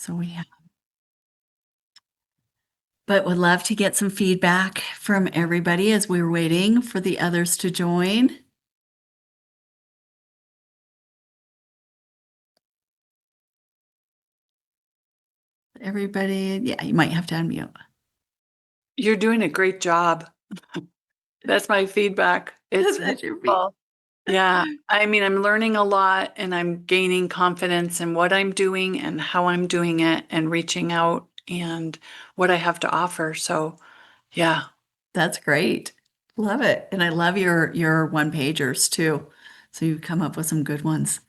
So we have, but would love to get some feedback from everybody as we're waiting for the others to join. Everybody, yeah, you might have to unmute. You're doing a great job. That's my feedback. It's That's your wonderful. Yeah, I mean, I'm learning a lot and I'm gaining confidence in what I'm doing and how I'm doing it and reaching out and what I have to offer. So, yeah. That's great. Love it. And I love your one pagers too. So you come up with some good ones.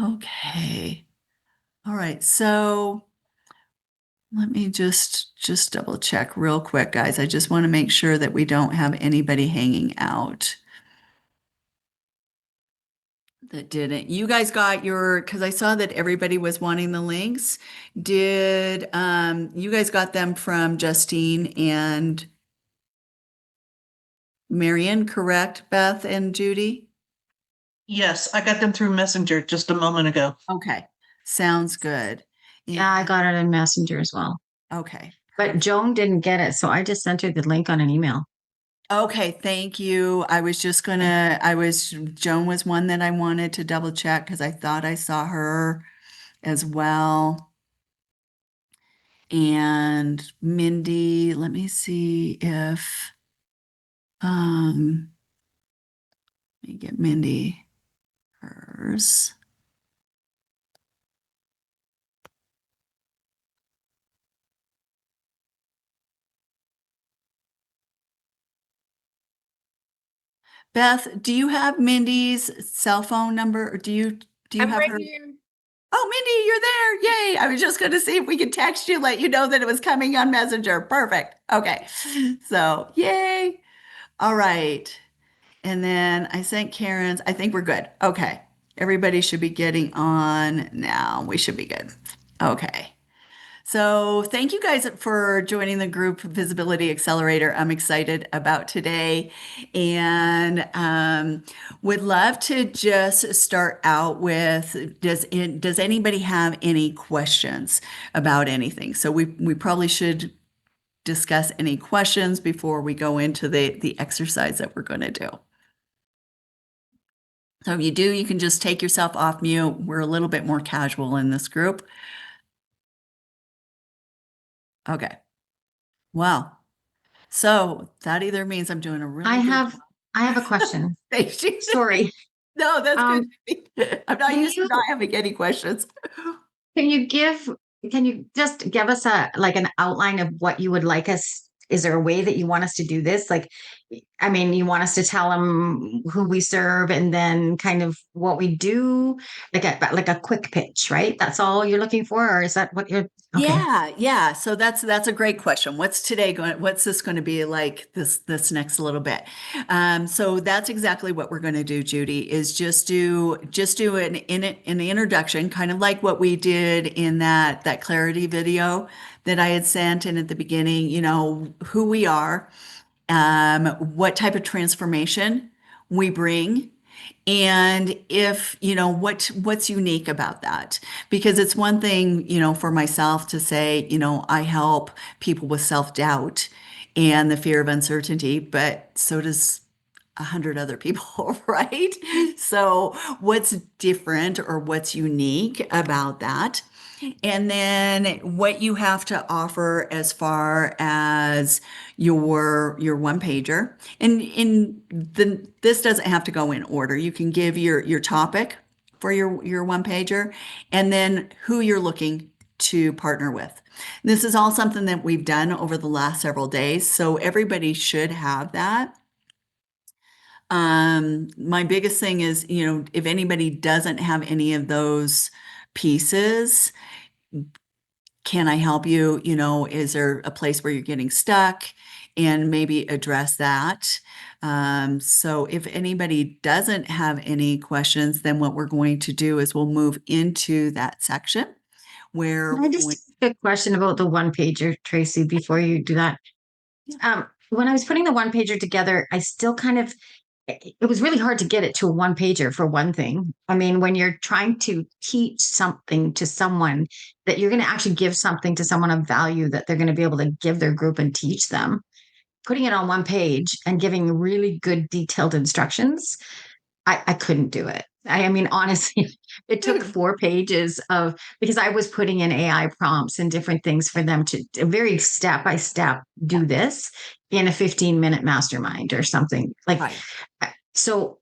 Okay. All right. So let me just double check real quick, guys. I just want to make sure that we don't have anybody hanging out that didn't. You guys got your, because I saw that everybody was wanting the links. Did you guys got them from Justine and Marion, correct? Beth and Judy? Yes, I got them through Messenger just a moment ago. Okay. Sounds good. Yeah, I got it in Messenger as well. Okay. But Joan didn't get it, so I just sent her the link on an email. Okay, thank you. Joan was one that I wanted to double check because I thought I saw her as well. And Mindy, let me see if, let me get Mindy hers. Beth, do you have Mindy's cell phone number or do you I'm have right her? here. Oh, Mindy, you're there. Yay. I was just going to see if we could text you, let you know that it was coming on Messenger. Perfect. Okay. So, yay. All right. And then I sent Karen's. I think we're good. Okay. Everybody should be getting on now. We should be good. Okay. So, thank you guys for joining the group Visibility Accelerator. I'm excited about today and would love to just start out with does anybody have any questions about anything? So, we probably should discuss any questions before we go into the exercise that we're going to do. So, if you do, you can just take yourself off mute. We're a little bit more casual in this group. Okay. Wow. So that either means I'm doing a really good job. I have a question. Thank you. Sorry. No, that's Um, good. I'm not can used to you not having any questions. can you give can you just give us a like an outline of what you would like us? Is there a way that you want us to do this? Like, I mean, you want us to tell them who we serve and then kind of what we do, like a quick pitch, right? That's all you're looking for, or is that what you're okay? Yeah, yeah. So that's a great question. What's this going to be like this next little bit? So that's exactly what we're going to do, Judy, is just do an introduction, kind of like what we did in that clarity video that I had sent in at the beginning, who we are, what type of transformation we bring, and if what's unique about that, because it's one thing for myself to say I help people with self-doubt and the fear of uncertainty, but so does 100 other people, right? So what's different or what's unique about that? And then what you have to offer as far as your one pager. And this doesn't have to go in order. You can give your topic for your one pager and then who you're looking to partner with. This is all something that we've done over the last several days, so everybody should have that. My biggest thing is, if anybody doesn't have any of those pieces, can I help you? Is there a place where you're getting stuck? And maybe address that. So if anybody doesn't have any questions, then what we're going to do is we'll move into that section where Can I just a question about the one pager, Tracy, before you do that. When I was putting the one pager together, I still kind of it was really hard to get it to a one pager for one thing. I mean, when you're trying to teach something to someone that you're going to actually give something to someone of value that they're going to be able to give their group and teach them, putting it on one page and giving really good detailed instructions, I couldn't do it. I mean, honestly, it took 4 pages of because I was putting in AI prompts and different things for them to very step by step do this in a 15-minute mastermind or something. Like, Right. so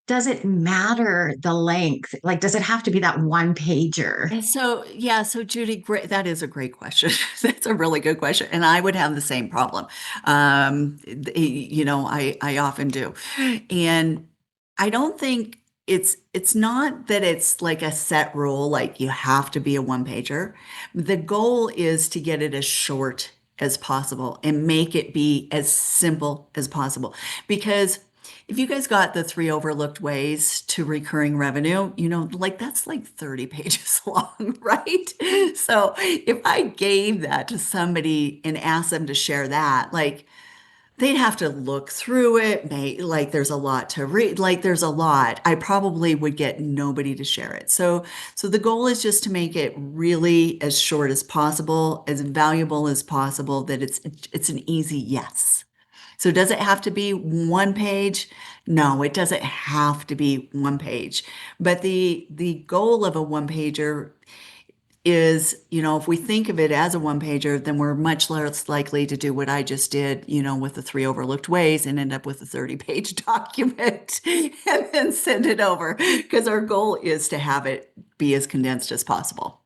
does it matter the length? Like, does it have to be that one pager? And so, yeah, so Judy, great. That is a great question. That's a really good question. And I would have the same problem. I often do. And I don't think it's not that it's like a set rule, like you have to be a one pager. The goal is to get it as short as possible and make it be as simple as possible. Because if you guys got the three overlooked ways to recurring revenue, like that's like 30 pages long, right? So if I gave that to somebody and asked them to share that, like they'd have to look through it, like there's a lot to read, like there's a lot. I probably would get nobody to share it. So the goal is just to make it really as short as possible, as valuable as possible, that it's an easy yes. So does it have to be one page? No, it doesn't have to be one page. But the goal of a one pager is, if we think of it as a one pager, then we're much less likely to do what I just did, with the three overlooked ways and end up with a 30-page document and then send it over. Because our goal is to have it be as condensed as possible.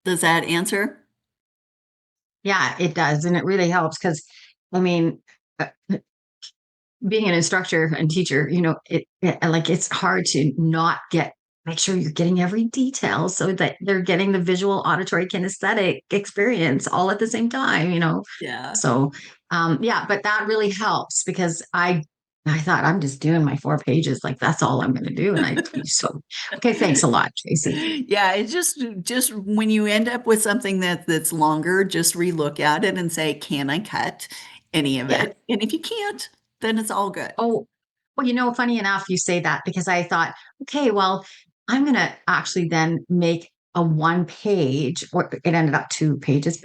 Does that answer? Yeah, it does. And it really helps because, I mean, being an instructor and teacher, like it's hard to not make sure you're getting every detail so that they're getting the visual, auditory, kinesthetic experience all at the same time. Yeah. So, yeah, but that really helps because I thought I'm just doing my 4 pages, like that's all I'm going to do. So, okay, thanks a lot, Tracy. Yeah, it's just when you end up with something that's longer, just relook at it and say, can I cut any of Yeah. it? And if you can't, then it's all good. Oh, well, funny enough, you say that because I thought, okay, well, I'm going to actually then make a one page, or it ended up 2 pages,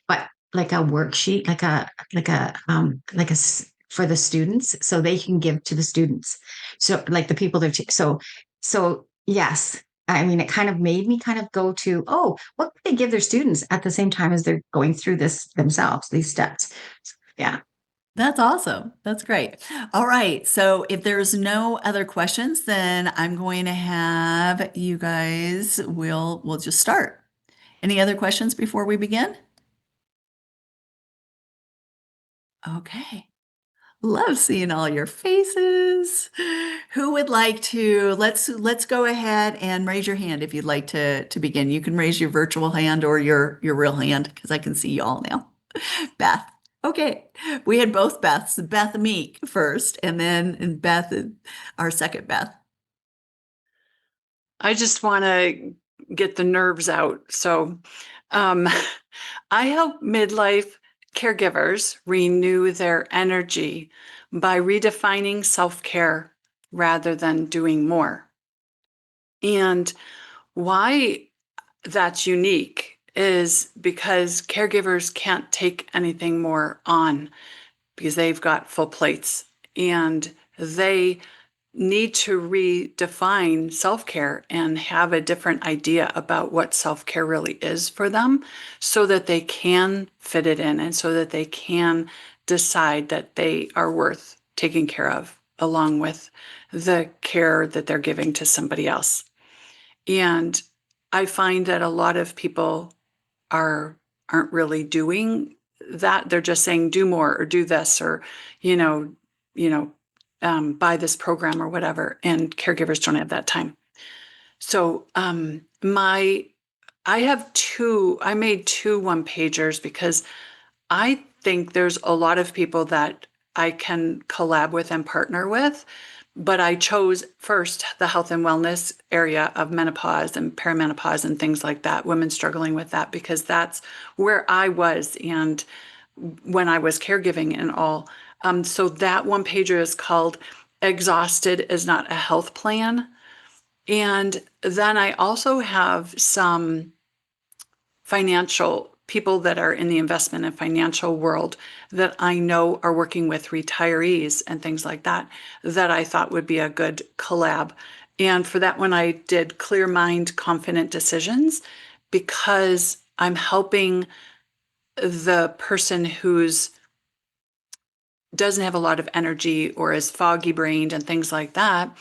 but like a worksheet, for the students, so they can give to the students. So like the people that, so yes, I mean, it kind of made me kind of go to, oh, what can they give their students at the same time as they're going through this themselves, these steps. Yeah. That's awesome. That's great. All right. So if there's no other questions, then I'm going to have you guys, we'll just start. Any other questions before we begin? Okay. Love seeing all your faces. Who would like to, let's go ahead and raise your hand if you'd like to begin. You can raise your virtual hand or your real hand because I can see you all now. Beth. Okay. We had both Beths, Beth Meek first, and then Beth, our second Beth. I just want to get the nerves out. So, um, I help midlife caregivers renew their energy by redefining self care rather than doing more. And why that's unique is because caregivers can't take anything more on because they've got full plates and they need to redefine self care and have a different idea about what self care really is for them so that they can fit it in and so that they can decide that they are worth taking care of along with the care that they're giving to somebody else. And I find that a lot of people aren't really doing that. They're just saying do more or do this or, you know, you know, buy this program or whatever. And caregivers don't have that time. So I made two one pagers because I think there's a lot of people that I can collab with and partner with, but I chose first the health and wellness area of menopause and perimenopause and things like that, women struggling with that, because that's where I was. And when I was caregiving and all, So that one pager is called Exhausted is Not a Health Plan. And then I also have some financial people that are in the investment and financial world that I know are working with retirees and things like that, that I thought would be a good collab. And for that one, I did Clear Mind, Confident Decisions, because I'm helping the person who's doesn't have a lot of energy or is foggy brained and things like that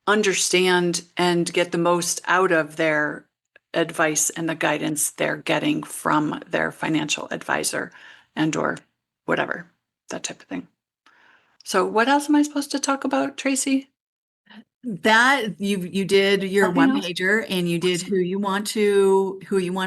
understand and get the most out of their advice and the guidance they're getting from their financial advisor and or whatever, that type of thing. So what else am I supposed to talk about, Tracy? That you did your Nothing one else? pager and you did who you want to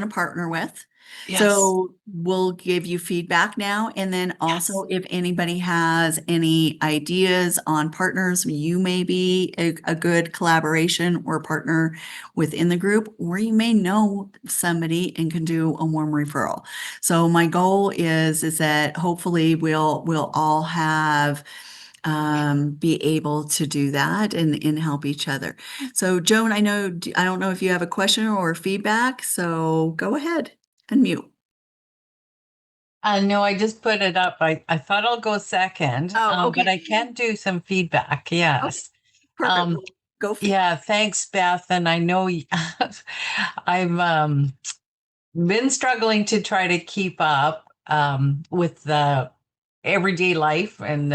partner with. Yes. So we'll give you feedback now. And then also if anybody has any ideas on partners, you may be a good collaboration or partner within the group, or you may know somebody and can do a warm referral. So my goal is that hopefully we'll all have be able to do that and help each other. So Joan, I don't know if you have a question or feedback, so go ahead and mute. No, I just put it up. I thought I'll go second, Oh, but I okay. can do some feedback. Yes. Perfect. Um, Well, go for it. yeah, thanks, Beth. And I know I've been struggling to try to keep up with the everyday life and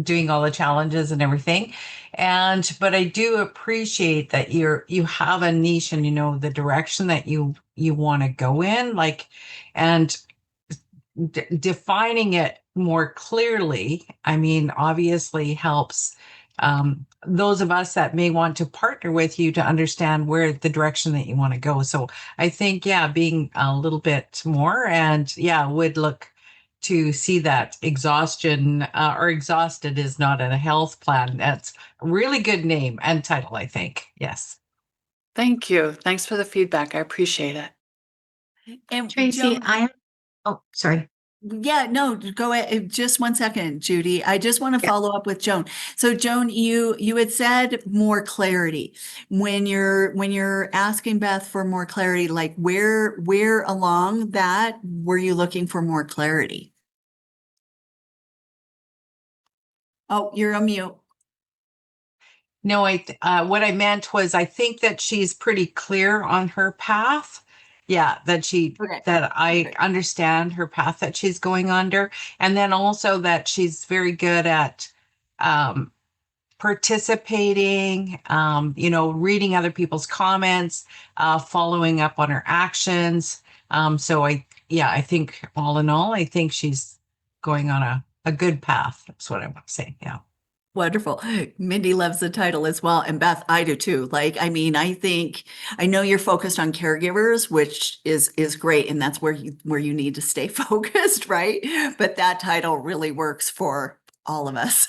doing all the challenges and everything. But I do appreciate that you have a niche and you know the direction that you want to go in, like, and defining it more clearly, I mean, obviously helps those of us that may want to partner with you to understand where the direction that you want to go. So I think, yeah, being a little bit more and yeah, would look to see that exhaustion or exhausted is not a health plan. That's a really good name and title, I think. Yes. Thank you. Thanks for the feedback. I appreciate it. And Tracy, Joan, oh, sorry. yeah, no, go ahead. Just one second, Judy. I just want to Yeah. follow up with Joan. So Joan, you had said more clarity when you're asking Beth for more clarity, like where along that were you looking for more clarity? Oh, you're on mute. No, what I meant was I think that she's pretty clear on her path. Yeah, Okay. that I Okay. understand her path that she's going under. And then also that she's very good at um, participating, reading other people's comments, following up on her actions. I think all in all, I think she's going on a good path. That's what I want to say. Yeah. Wonderful. Mindy loves the title as well. And Beth, I do too. Like, I mean, I know you're focused on caregivers, which is great. And that's where you need to stay focused, right? But that title really works for all of us.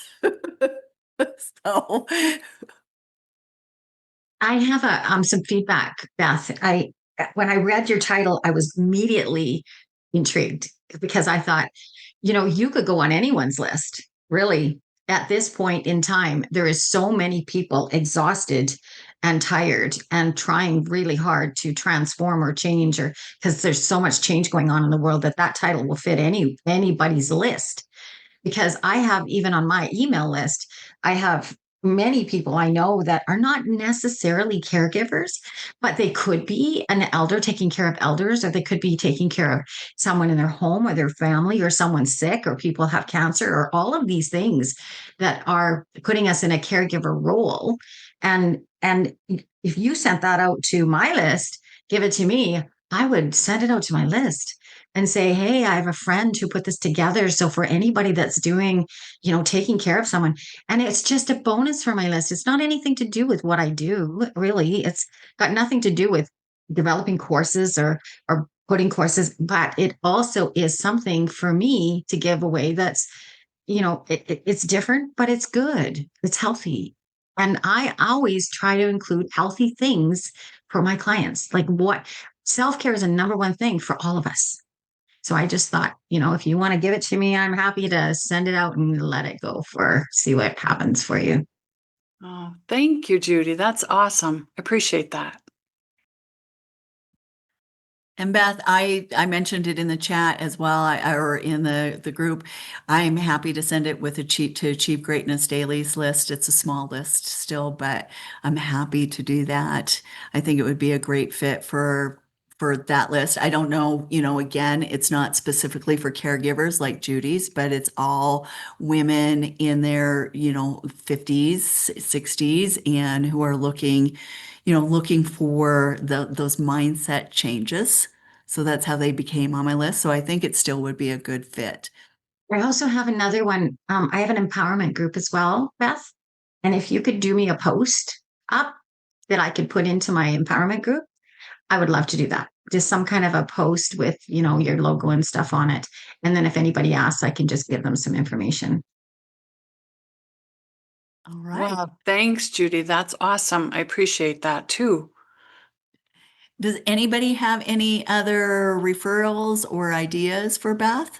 So I have some feedback, Beth. I When I read your title, I was immediately intrigued because I thought, you could go on anyone's list. Really, at this point in time, there is so many people exhausted and tired and trying really hard to transform or change, or because there's so much change going on in the world that title will fit anybody's list. Because I have, even on my email list, I have many people I know that are not necessarily caregivers, but they could be an elder taking care of elders, or they could be taking care of someone in their home or their family, or someone sick, or people have cancer, or all of these things that are putting us in a caregiver role. And if you sent that out to my list, give it to me, I would send it out to my list and say, hey, I have a friend who put this together. So for anybody that's doing, taking care of someone, and it's just a bonus for my list. It's not anything to do with what I do, really. It's got nothing to do with developing courses or putting courses, but it also is something for me to give away that's, it's different, but it's good. It's healthy. And I always try to include healthy things for my clients. Like, what self-care is a number one thing for all of us. So I just thought, if you want to give it to me, I'm happy to send it out and let it go see what happens for you. Oh, thank you, Judy. That's awesome. I appreciate that. And Beth, I mentioned it in the chat as well, or in the group. I'm happy to send it with Achieve Greatness Dailies list. It's a small list still, but I'm happy to do that. I think it would be a great fit for that list. I don't know, again, it's not specifically for caregivers like Judy's, but it's all women in their, 50s, 60s, and who are looking for those mindset changes. So that's how they became on my list. So I think it still would be a good fit. I also have another one. I have an empowerment group as well, Beth. And if you could do me a post up that I could put into my empowerment group, I would love to do that. Just some kind of a post with, your logo and stuff on it. And then if anybody asks, I can just give them some information. All right. Wow. Thanks, Judy. That's awesome. I appreciate that too. Does anybody have any other referrals or ideas for Beth?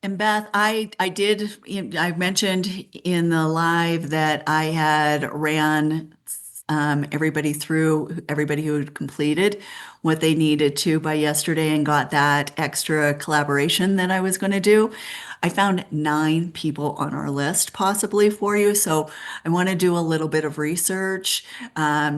And Beth, I mentioned in the live that I had ran everybody who had completed what they needed to by yesterday and got that extra collaboration that I was going to do. I found 9 people on our list possibly for you. So I want to do a little bit of research.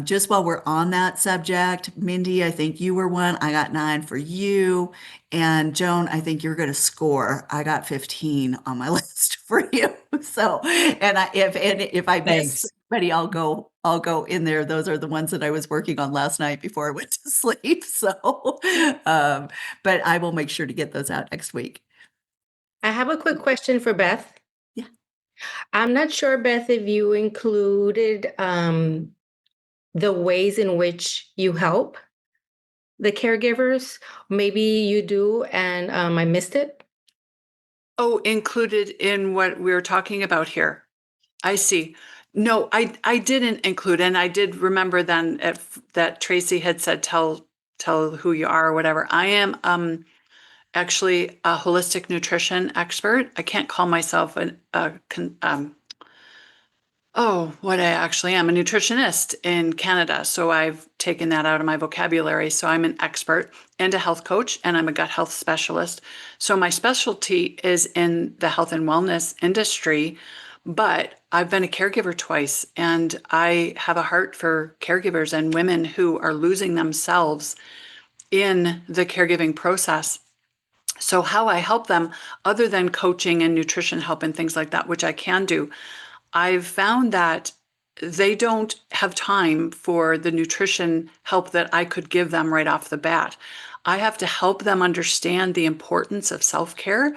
Just while we're on that subject, Mindy, I think you were one. I got 9 for you. And Joan, I think you're going to score. I got 15 on my list for you. So, if I miss Thanks. somebody, I'll go in there. Those are the ones that I was working on last night before I went to sleep. So, but I will make sure to get those out next week. I have a quick question for Beth. Yeah. I'm not sure, Beth, if you included the ways in which you help the caregivers. Maybe you do, and I missed it. Oh, included in what we're talking about here. I see. No, I didn't include, and I did remember then that Tracy had said, tell who you are or whatever. I am actually a holistic nutrition expert. I can't call myself what I actually am, a nutritionist in Canada. So I've taken that out of my vocabulary. So I'm an expert and a health coach, and I'm a gut health specialist. So my specialty is in the health and wellness industry, but I've been a caregiver twice, and I have a heart for caregivers and women who are losing themselves in the caregiving process. So how I help them, other than coaching and nutrition help and things like that, which I can do, I've found that they don't have time for the nutrition help that I could give them right off the bat. I have to help them understand the importance of self-care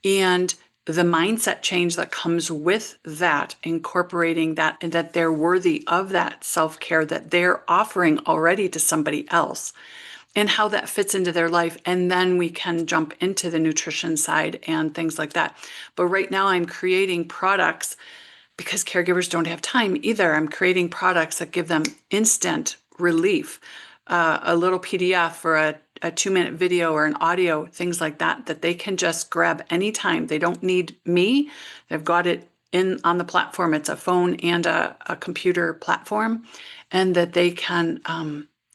and the mindset change that comes with that, incorporating that, and that they're worthy of that self-care that they're offering already to somebody else, and how that fits into their life. And then we can jump into the nutrition side and things like that. But right now I'm creating products because caregivers don't have time either. I'm creating products that give them instant relief, a little PDF or a 2-minute video or an audio, things like that, that they can just grab anytime. They don't need me. They've got it in on the platform. It's a phone and a computer platform, and that they can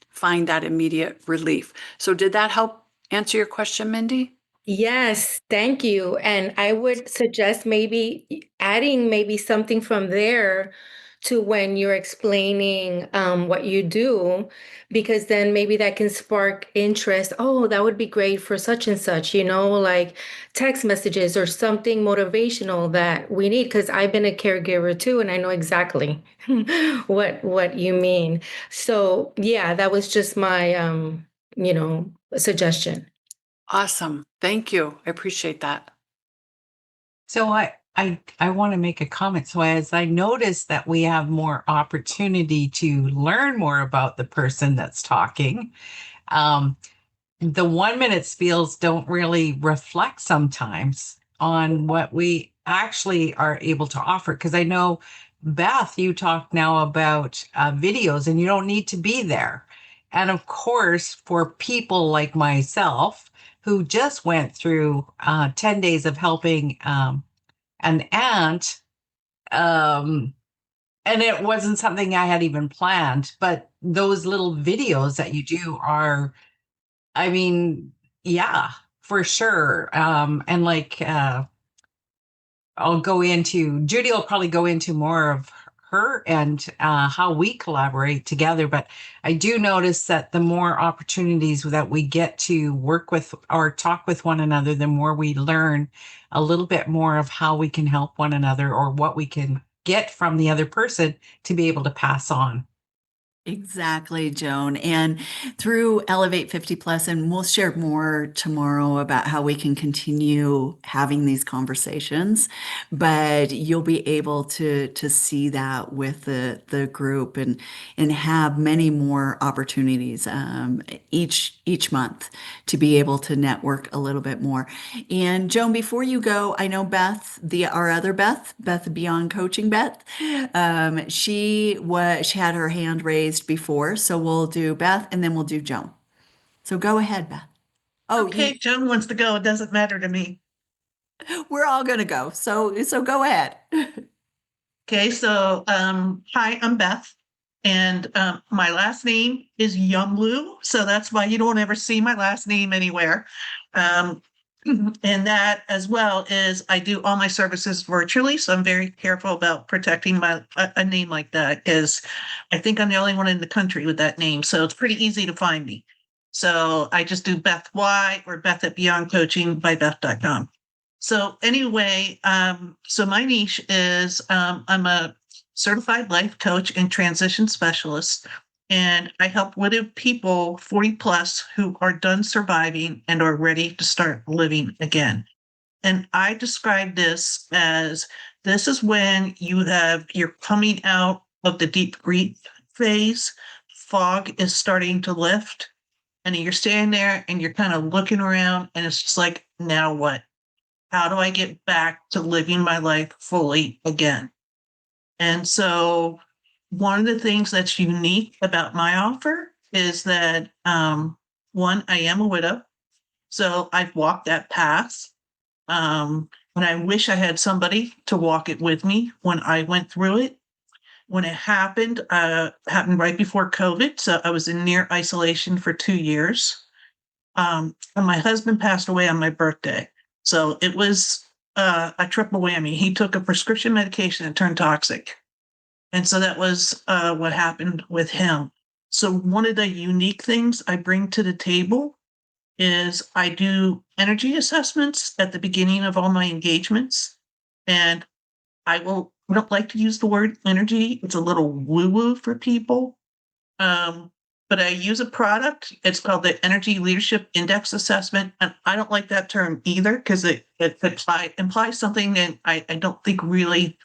find that immediate relief. So did that help answer your question, Mindy? Yes, thank you. And I would suggest maybe adding maybe something from there to when you're explaining what you do, because then maybe that can spark interest. Oh, that would be great for such and such, like text messages or something motivational that we need. Because I've been a caregiver too, and I know exactly what you mean. So yeah, that was just my suggestion. Awesome. Thank you. I appreciate that. So I want to make a comment. So as I notice that we have more opportunity to learn more about the person that's talking, the 1 minute spiels don't really reflect sometimes on what we actually are able to offer. Because I know, Beth, you talk now about videos, and you don't need to be there. And of course, for people like myself who just went through 10 days of helping an aunt, um, and it wasn't something I had even planned, but those little videos that you do are, I mean, yeah, for sure. And like, I'll go into, Judy will probably go into more of her and how we collaborate together. But I do notice that the more opportunities that we get to work with or talk with one another, the more we learn a little bit more of how we can help one another or what we can get from the other person to be able to pass on. Exactly, Joan. And through Elevate 50 Plus, and we'll share more tomorrow about how we can continue having these conversations, but you'll be able to see that with the group and have many more opportunities each month to be able to network a little bit more. And Joan, before you go, I know Beth, our other Beth Beyond Coaching Beth, she had her hand raised before, so we'll do Beth and then we'll do Joan. So go ahead, Beth. Oh, Okay, Joan wants to go. It doesn't matter to me. we're all gonna go. So go ahead. Okay, so hi, I'm Beth, and my last name is Younglu, so that's why you don't ever see my last name anywhere. Um, and that as well is I do all my services virtually, so I'm very careful about protecting my a name like that because I think I'm the only one in the country with that name, so it's pretty easy to find me. So I just do Beth Y or Beth at Beyond Coaching by Beth.com. So anyway, so my niche is I'm a certified life coach and transition specialist, and I help widowed people 40 plus who are done surviving and are ready to start living again. And I describe this as this is when you're coming out of the deep grief phase, fog is starting to lift, and you're standing there and you're kind of looking around, and it's just like, now what? How do I get back to living my life fully again? And so, one of the things that's unique about my offer is that one, I am a widow. So, I've walked that path. And I wish I had somebody to walk it with me when I went through it. When it happened right before COVID. So, I was in near isolation for 2 years. And my husband passed away on my birthday. So it was a triple whammy. He took a prescription medication and turned toxic. And so that was what happened with him. So one of the unique things I bring to the table is I do energy assessments at the beginning of all my engagements. And I don't like to use the word energy. It's a little woo-woo for people. Um, but I use a product. It's called the Energy Leadership Index Assessment. And I don't like that term either because it implies something that I don't think really,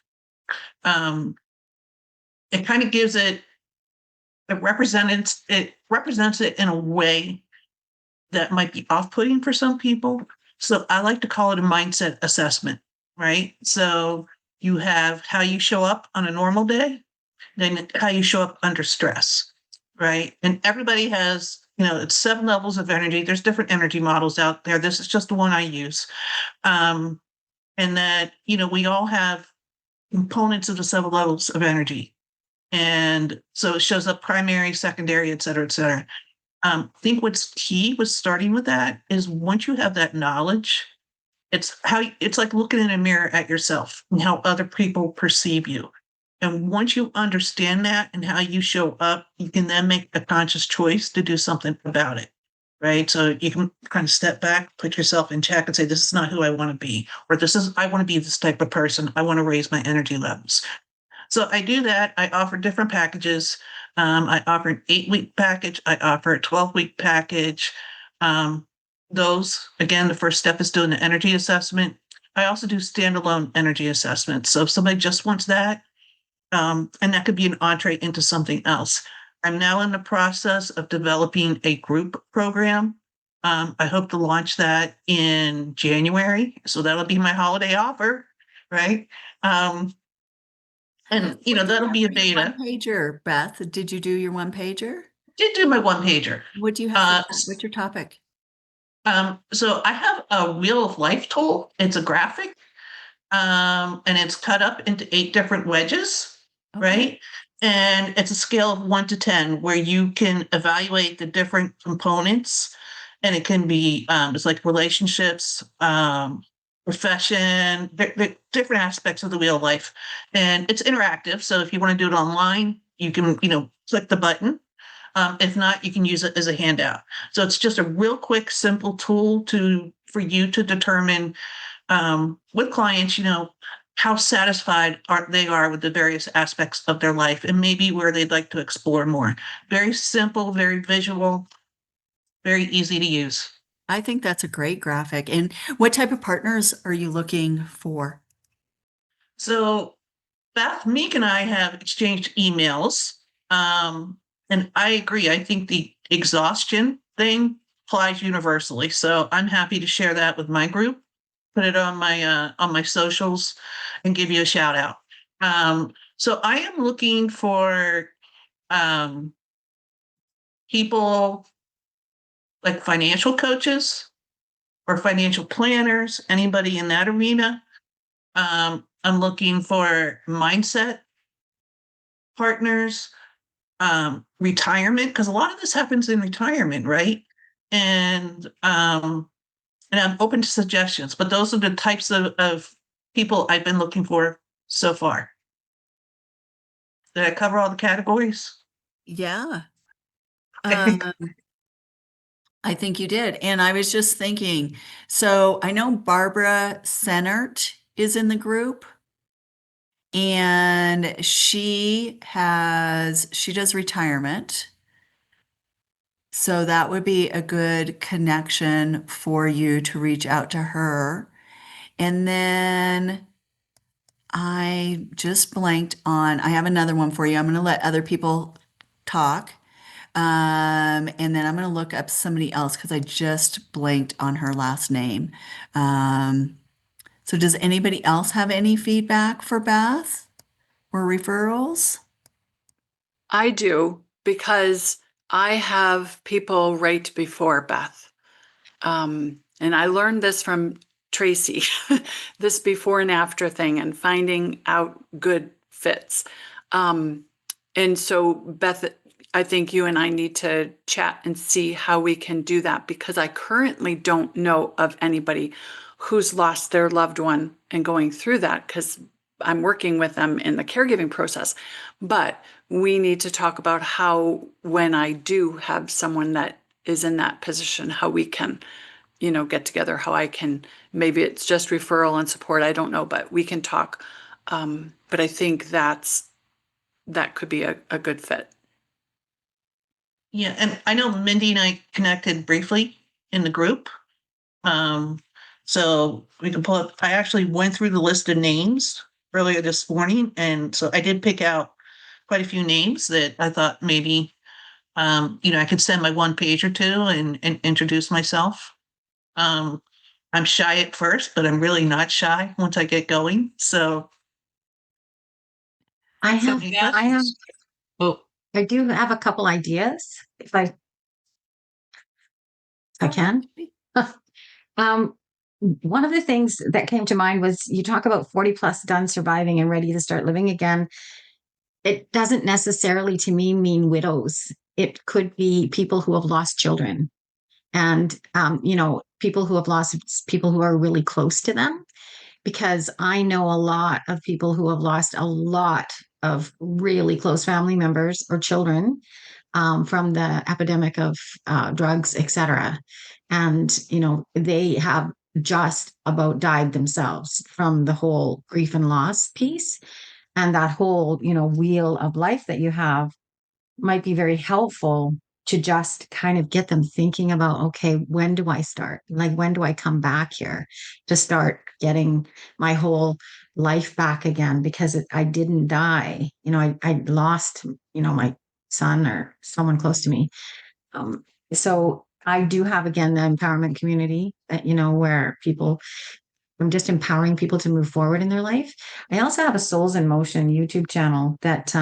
um, it kind of gives it represents it in a way that might be off-putting for some people. So I like to call it a mindset assessment, right? So you have how you show up on a normal day, then how you show up under stress, right? And everybody has, it's 7 levels of energy. There's different energy models out there. This is just the one I use. And that, we all have components of the 7 levels of energy. And so it shows up primary, secondary, et cetera, et cetera. I think what's key with starting with that is once you have that knowledge, it's like looking in a mirror at yourself and how other people perceive you. And once you understand that and how you show up, you can then make a conscious choice to do something about it. Right. So you can kind of step back, put yourself in check and say, this is not who I want to be, or I want to be this type of person. I want to raise my energy levels. So I do that. I offer different packages. I offer an 8-week package. I offer a 12-week package. Those, again, the first step is doing the energy assessment. I also do standalone energy assessments. So if somebody just wants that, and that could be an entree into something else. I'm now in the process of developing a group program. I hope to launch that in January. So that'll be my holiday offer, right? And that'll be a beta. One pager, Beth. Did you do your one pager? did do my one pager. What do you have? What's your topic? So I have a Wheel of Life tool. It's a graphic, and it's cut up into 8 different wedges, Okay. right? And it's a scale of 1 to 10 where you can evaluate the different components, and it can be it's like relationships, profession, the different aspects of the Wheel of Life, and it's interactive. So if you want to do it online, you can click the button. If not, you can use it as a handout. So it's just a real quick, simple tool for you to determine with clients, how satisfied they are with the various aspects of their life and maybe where they'd like to explore more. Very simple, very visual, very easy to use. I think that's a great graphic. And what type of partners are you looking for? So Beth, Meek, and I have exchanged emails. And I agree. I think the exhaustion thing applies universally. So I'm happy to share that with my group, put it on my socials, and give you a shout out. So I am looking for people like financial coaches or financial planners, anybody in that arena. I'm looking for mindset partners, retirement, because a lot of this happens in retirement, right? And I'm open to suggestions, but those are the types of people I've been looking for so far. Did I cover all the categories? Yeah. Um, I think you did. And I was just thinking, so I know Barbara Sennert is in the group and she does retirement. So that would be a good connection for you to reach out to her. And then I just blanked on, I have another one for you. I'm going to let other people talk. And then I'm going to look up somebody else because I just blanked on her last name. So does anybody else have any feedback for Beth or referrals? I do because I have people right before Beth. And I learned this from Tracy, this before and after thing and finding out good fits. And so, Beth, I think you and I need to chat and see how we can do that because I currently don't know of anybody who's lost their loved one and going through that because I'm working with them in the caregiving process. But we need to talk about how, when I do have someone that is in that position, how we can, get together, how I can, maybe it's just referral and support. I don't know, but we can talk. But I think that could be a good fit. Yeah, and I know Mindy and I connected briefly in the group. So we can pull up. I actually went through the list of names earlier this morning, and so I did pick out quite a few names that I thought maybe I could send my one pager to and introduce myself. I'm shy at first, but I'm really not shy once I get going. So I have, any I have, questions? Oh, I do have a couple ideas if I can. Um, one of the things that came to mind was you talk about 40 plus done surviving and ready to start living again. It doesn't necessarily to me mean widows. It could be people who have lost children and, people who have lost people who are really close to them. Because I know a lot of people who have lost a lot of really close family members or children from the epidemic of drugs, etc. And, they have just about died themselves from the whole grief and loss piece. And that whole, wheel of life that you have might be very helpful to just kind of get them thinking about, okay, when do I start? Like, when do I come back here to start getting my whole life back again? Because I didn't die. I lost, my son or someone close to me. So I do have, again, the empowerment community that, where I'm just empowering people to move forward in their life. I also have a Souls in Motion YouTube channel that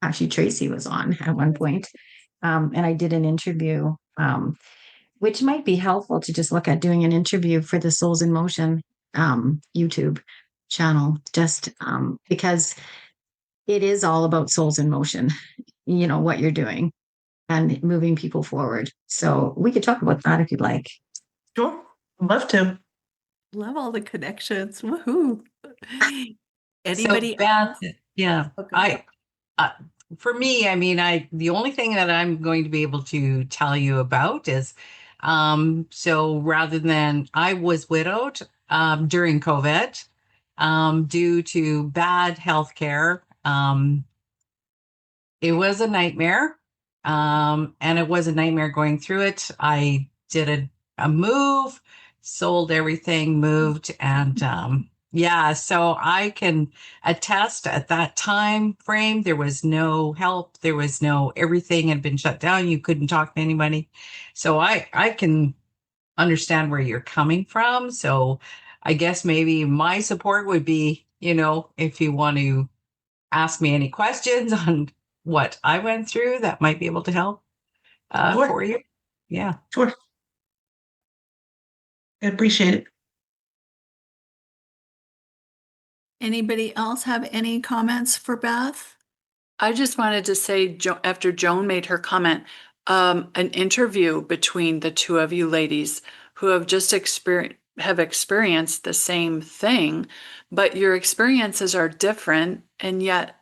actually Tracy was on at one point. And I did an interview, which might be helpful to just look at doing an interview for the Souls in Motion YouTube channel, just because it is all about souls in motion, what you're doing and moving people forward. So we could talk about that if you'd like. Sure. Love to. Love all the connections. Woohoo. Anybody So Beth, else? yeah, Okay. uh, for me, I mean, the only thing that I'm going to be able to tell you about is, so rather than I was widowed during COVID due to bad health care. It was a nightmare. And it was a nightmare going through it. I did a move, sold everything, moved, and yeah, so I can attest at that time frame, there was no help, there was no, everything had been shut down. You couldn't talk to anybody. So I can understand where you're coming from. So I guess maybe my support would be, if you want to ask me any questions on what I went through that might be able to help Sure. for you. Yeah. Sure. I appreciate it. Anybody else have any comments for Beth? I just wanted to say, after Joan made her comment, an interview between the two of you ladies who have just experienced the same thing, but your experiences are different, and yet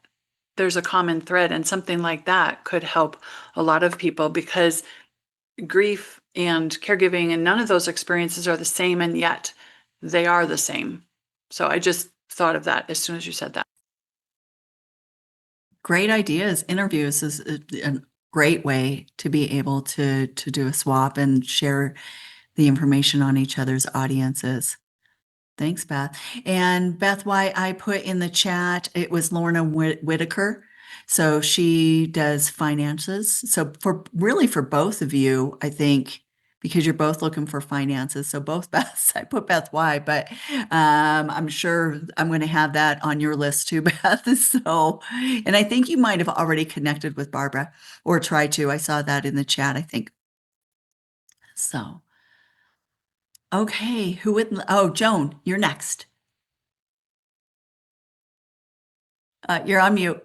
there's a common thread, and something like that could help a lot of people, because grief and caregiving and none of those experiences are the same, and yet they are the same. So I just thought of that as soon as you said that. Great ideas. Interviews is a great way to be able to do a swap and share the information on each other's audiences. Thanks, Beth. And Beth, why I put in the chat, it was Lorna Whitaker. So she does finances. So for both of you, I think, because you're both looking for finances. So both Beths, I put Beth Y, but I'm sure I'm going to have that on your list too, Beth. So, and I think you might have already connected with Barbara or tried to. I saw that in the chat, I think. So, okay, who would, oh, Joan, you're next. You're on mute.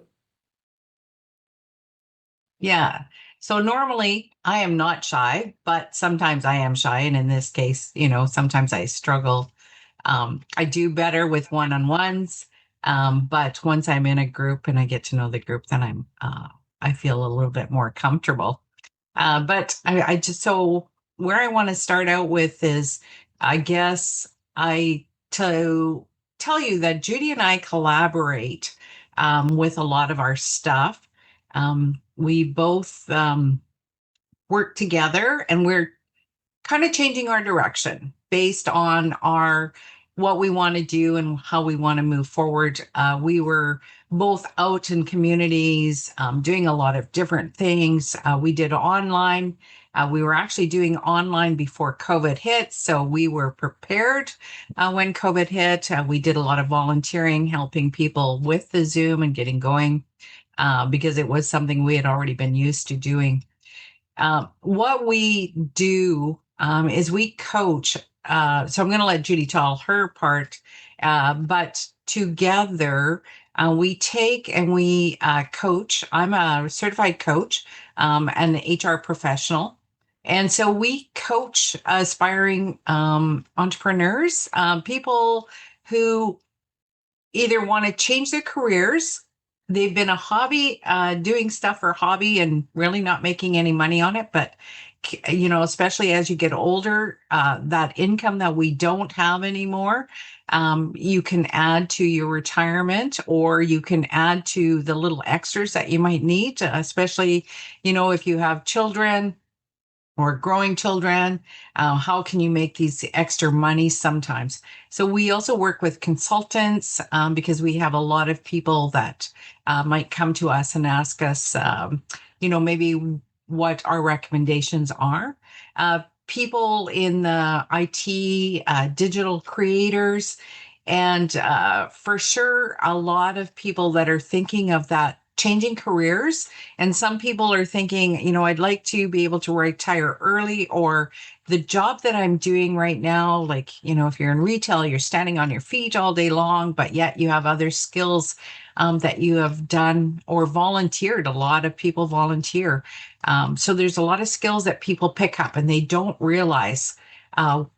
Yeah. So normally I am not shy, but sometimes I am shy. And in this case, sometimes I struggle. I do better with one-on-ones. But once I'm in a group and I get to know the group, then I feel a little bit more comfortable. But I just, so where I want to start out with is, I guess to tell you that Judy and I collaborate with a lot of our stuff. We both work together, and we're kind of changing our direction based on what we want to do and how we want to move forward. We were both out in communities doing a lot of different things. We did online. We were actually doing online before COVID hit, so we were prepared when COVID hit. We did a lot of volunteering, helping people with the Zoom and getting going because it was something we had already been used to doing. What we do is we coach. So I'm going to let Judy tell her part, but together we take and we coach. I'm a certified coach and an HR professional. And so we coach aspiring entrepreneurs, people who either want to change their careers. They've been a hobby, doing stuff for hobby and really not making any money on it. But, especially as you get older, that income that we don't have anymore, you can add to your retirement, or you can add to the little extras that you might need, especially, if you have children or growing children. How can you make these extra money sometimes? So we also work with consultants because we have a lot of people that might come to us and ask us, maybe what our recommendations are. People in the IT, digital creators, and for sure, a lot of people that are thinking of that changing careers. And some people are thinking, I'd like to be able to retire early, or the job that I'm doing right now, like, if you're in retail, you're standing on your feet all day long, but yet you have other skills that you have done or volunteered. A lot of people volunteer. So there's a lot of skills that people pick up and they don't realize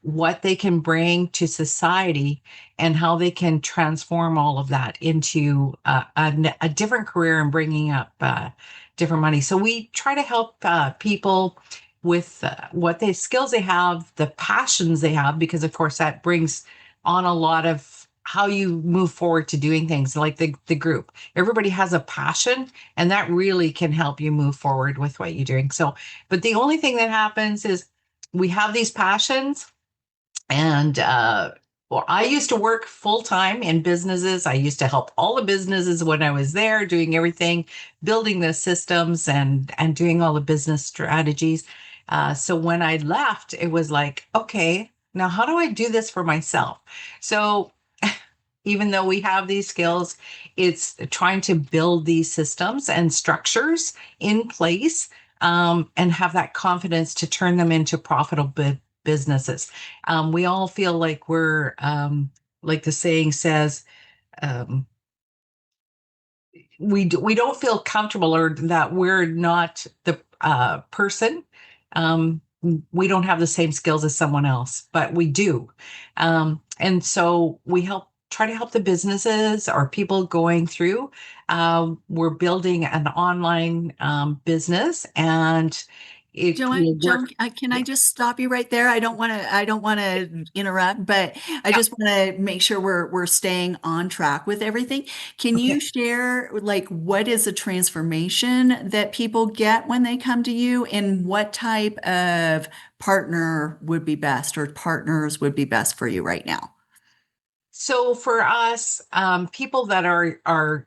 what they can bring to society and how they can transform all of that into a different career and bringing up different money. So we try to help people with what the skills they have, the passions they have, because of course that brings on a lot of how you move forward to doing things like the group. Everybody has a passion and that really can help you move forward with what you're doing. So, but the only thing that happens is we have these passions and well, I used to work full time in businesses. I used to help all the businesses when I was there, doing everything, building the systems and doing all the business strategies. So when I left, it was like, okay, now how do I do this for myself? So even though we have these skills, it's trying to build these systems and structures in place and have that confidence to turn them into profitable businesses. We all feel like we're, like the saying says, um, we don't feel comfortable or that we're not the person. We don't have the same skills as someone else, but we do. And so we try to help the businesses or people going through. We're building an online business and it will Joan, work. can I just stop you right there? I don't want to interrupt, but I Yeah. just want to make sure we're staying on track with everything. Can you Okay. share like what is the transformation that people get when they come to you and what type of partner would be best or partners would be best for you right now? So for us, people that are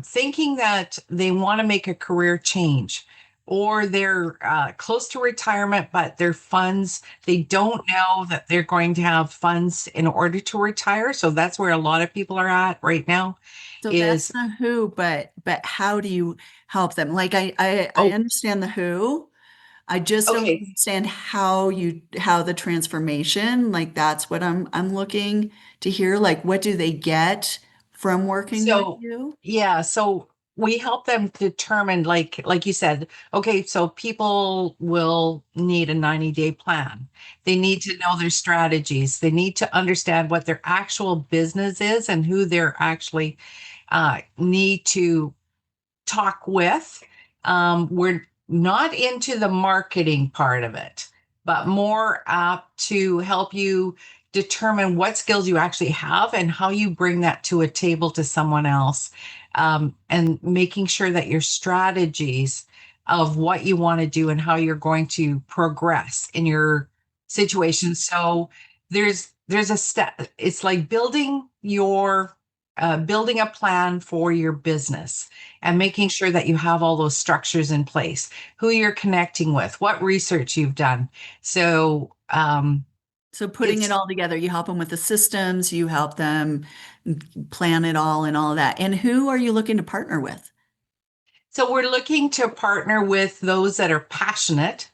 thinking that they want to make a career change or they're close to retirement, but their funds, they don't know that they're going to have funds in order to retire. So that's where a lot of people are at right now So that's is, the who, but how do you help them? Like I oh, understand the who. I just don't okay. understand how the transformation, like that's what I'm looking to hear. Like what do they get from working with So you? yeah, so we help them determine, like you said, okay, so people will need a 90-day plan. They need to know their strategies. They need to understand what their actual business is and who they're actually need to talk with. We're not into the marketing part of it, but more apt to help you determine what skills you actually have and how you bring that to a table to someone else. And making sure that your strategies of what you want to do and how you're going to progress in your situation. So there's a step. It's like building a plan for your business and making sure that you have all those structures in place, who you're connecting with, what research you've done. So So putting it it's all together, you help them with the systems, you help them plan it all and all of that. And who are you looking to partner with? so we're looking to partner with those that are passionate.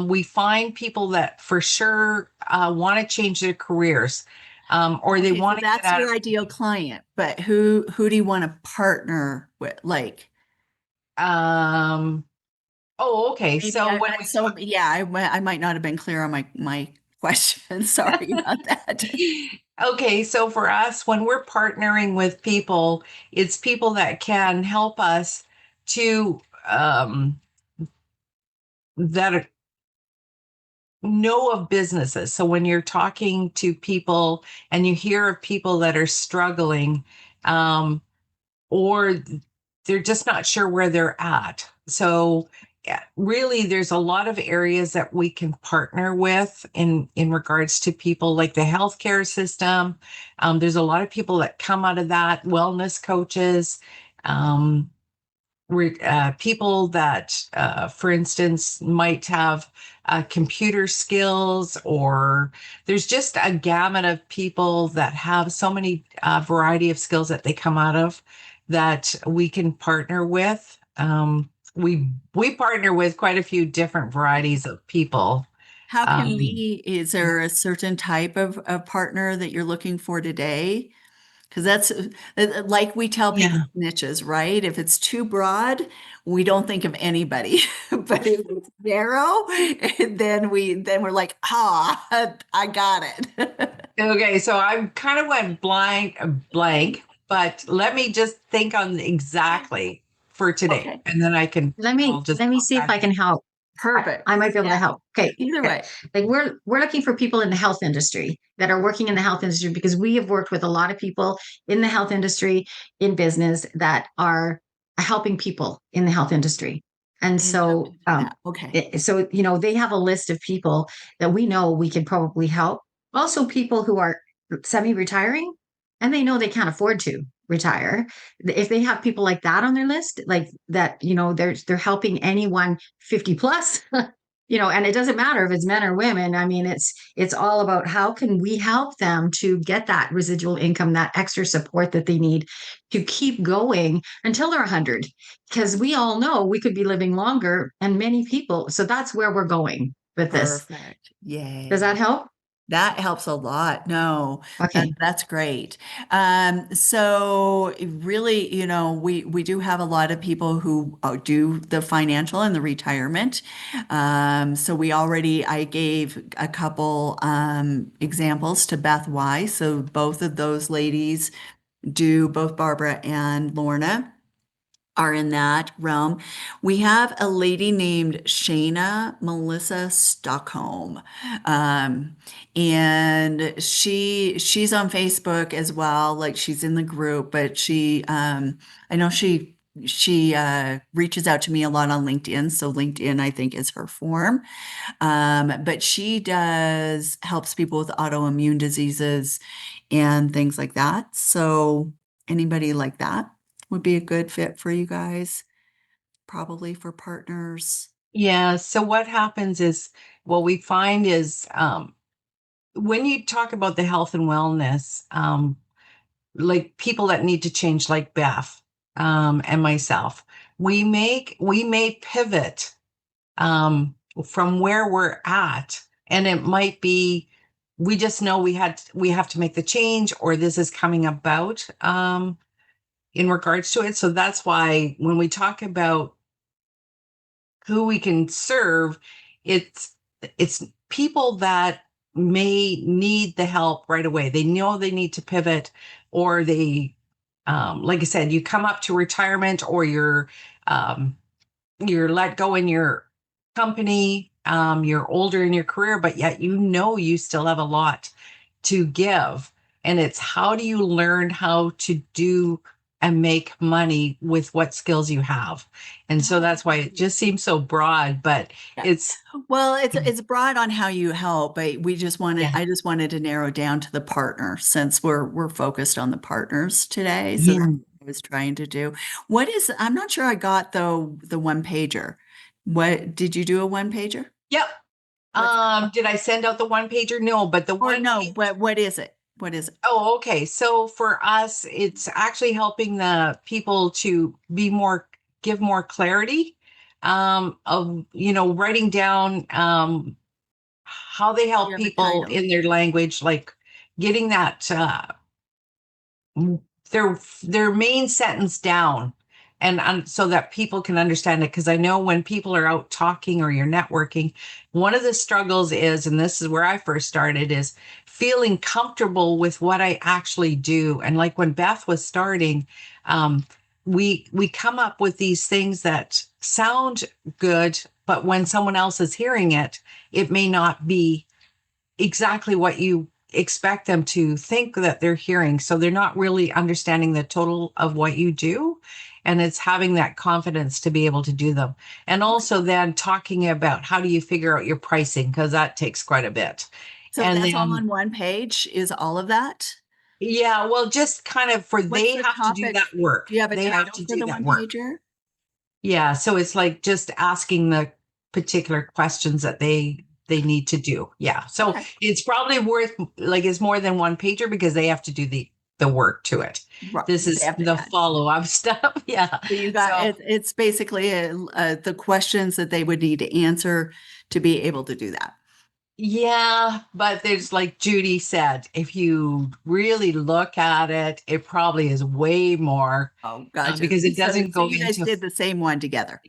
We find people that for sure want to change their careers, or they Okay, so want to get that's out of. your ideal client, but who do you want to partner with? Like Um, oh, okay. maybe So when we so talk, yeah, I might not have been clear on my question. Sorry about that. okay, so for us, when we're partnering with people, it's people that can help us to that know of businesses. So when you're talking to people and you hear of people that are struggling, um, or they're just not sure where they're at. So yeah, really, there's a lot of areas that we can partner with in regards to people like the healthcare system. There's a lot of people that come out of that, wellness coaches. Um, People that, for instance, might have computer skills, or there's just a gamut of people that have so many variety of skills that they come out of. that we can partner with. We partner with quite a few different varieties of people. How can Um, is there a certain type of partner that you're looking for today? Because that's like we tell people yeah. niches, right? If it's too broad, we don't think of anybody. But if it's narrow, then we're like, I got it. Okay, so I kind of went blank, but let me just think on exactly for today, Okay, and then I'll just let me pop see if back I in. can help. perfect. I might be able to Yeah, help. Okay. either Okay. way. Like we're looking for people in the health industry that are working in the health industry because we have worked with a lot of people in the health industry in business that are helping people in the health industry. And And love to so do that. Okay. so they have a list of people that we know we can probably help. Also people who are semi-retiring and they know they can't afford to retire. If they have people like that on their list, like that, they're helping anyone 50 plus, and it doesn't matter if it's men or women. I mean, it's all about how can we help them to get that residual income, that extra support that they need to keep going until they're 100, because we all know we could be living longer and many people. So that's where we're going with this. Perfect. Does that Yay. help? That helps a lot. No, Okay. that's great. So really, we do have a lot of people who do the financial and the retirement. So I gave a couple examples to Beth Weiss. So both of those ladies do, both Barbara and Lorna are in that realm. We have a lady named Shayna Melissa Stockholm. Um, and she's on Facebook as well. Like she's in the group, but I know she reaches out to me a lot on LinkedIn. So LinkedIn, I think, is her form. But she does helps people with autoimmune diseases and things like that. So anybody like that would be a good fit for you guys, probably for partners. Yeah. So what happens is, what we find is, when you talk about the health and wellness, like people that need to change, like Beth, and myself, we may pivot, from where we're at, and it might be we just know we have to make the change, or this is coming about, in regards to it. So that's why when we talk about who we can serve, it's it's people that may need the help right away. They know they need to pivot, or they, like I said, you come up to retirement, or um, you're let go in your company, you're older in your career, but yet you still have a lot to give. And it's, how do you learn how to do and make money with what skills you have? And so that's why it just seems so broad, but Yeah. it's, Well, it's broad on how you help, but yeah. I just wanted to narrow down to the partner since we're focused on the partners today. So that's Yeah. what I was trying to do. I'm not sure I got the one pager. What did you do, a one pager? Yep. What's Did I send out the one pager? No, but the or one no, but what is it? What is it? Oh, okay. So for us, it's actually helping the people to give more clarity, of, writing down, how they You help have the people title. in their language, like getting that, their main sentence down, and so that people can understand it. Because I know when people are out talking or you're networking, one of the struggles is, and this is where I first started, is feeling comfortable with what I actually do. And like when Beth was starting, we come up with these things that sound good, but when someone else is hearing it, it may not be exactly what you expect them to think that they're hearing. So they're not really understanding the total of what you do. And it's having that confidence to be able to do them. And also then talking about how do you figure out your pricing, because that takes quite a bit. So And that's all then, on one page, is all of that? yeah, well, just kind of What's they the have to do topic? that work. Do you have a They have title to for do the that one work. pager? Yeah. So it's like just asking the particular questions that they need to do. Yeah. So Okay. it's probably worth, like, it's more than one pager because they have to do the work to it. Right. This They is have to the add. follow-up stuff. Yeah. So you got So, it's basically the questions that they would need to answer to be able to do that. yeah, but there's, like Judy said, if you really look at it, it probably is way more Oh, gotcha. because it So, doesn't so go you guys into. did the same one together.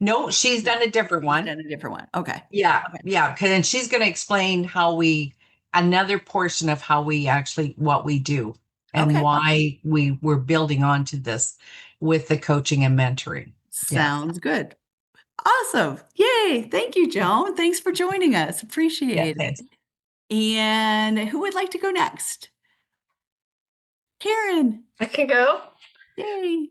No, she's done a different You've one. done a different one. Okay. Yeah, Okay. yeah. And she's going to explain another portion of how we actually, what we do and Okay. why we're building onto this with the coaching and mentoring. Yeah. Sounds good. Awesome. Yay. Thank you, Joan. Thanks for joining us. Yeah, Appreciate it. thanks. And who would like to go next? Karen. I can go. Yay.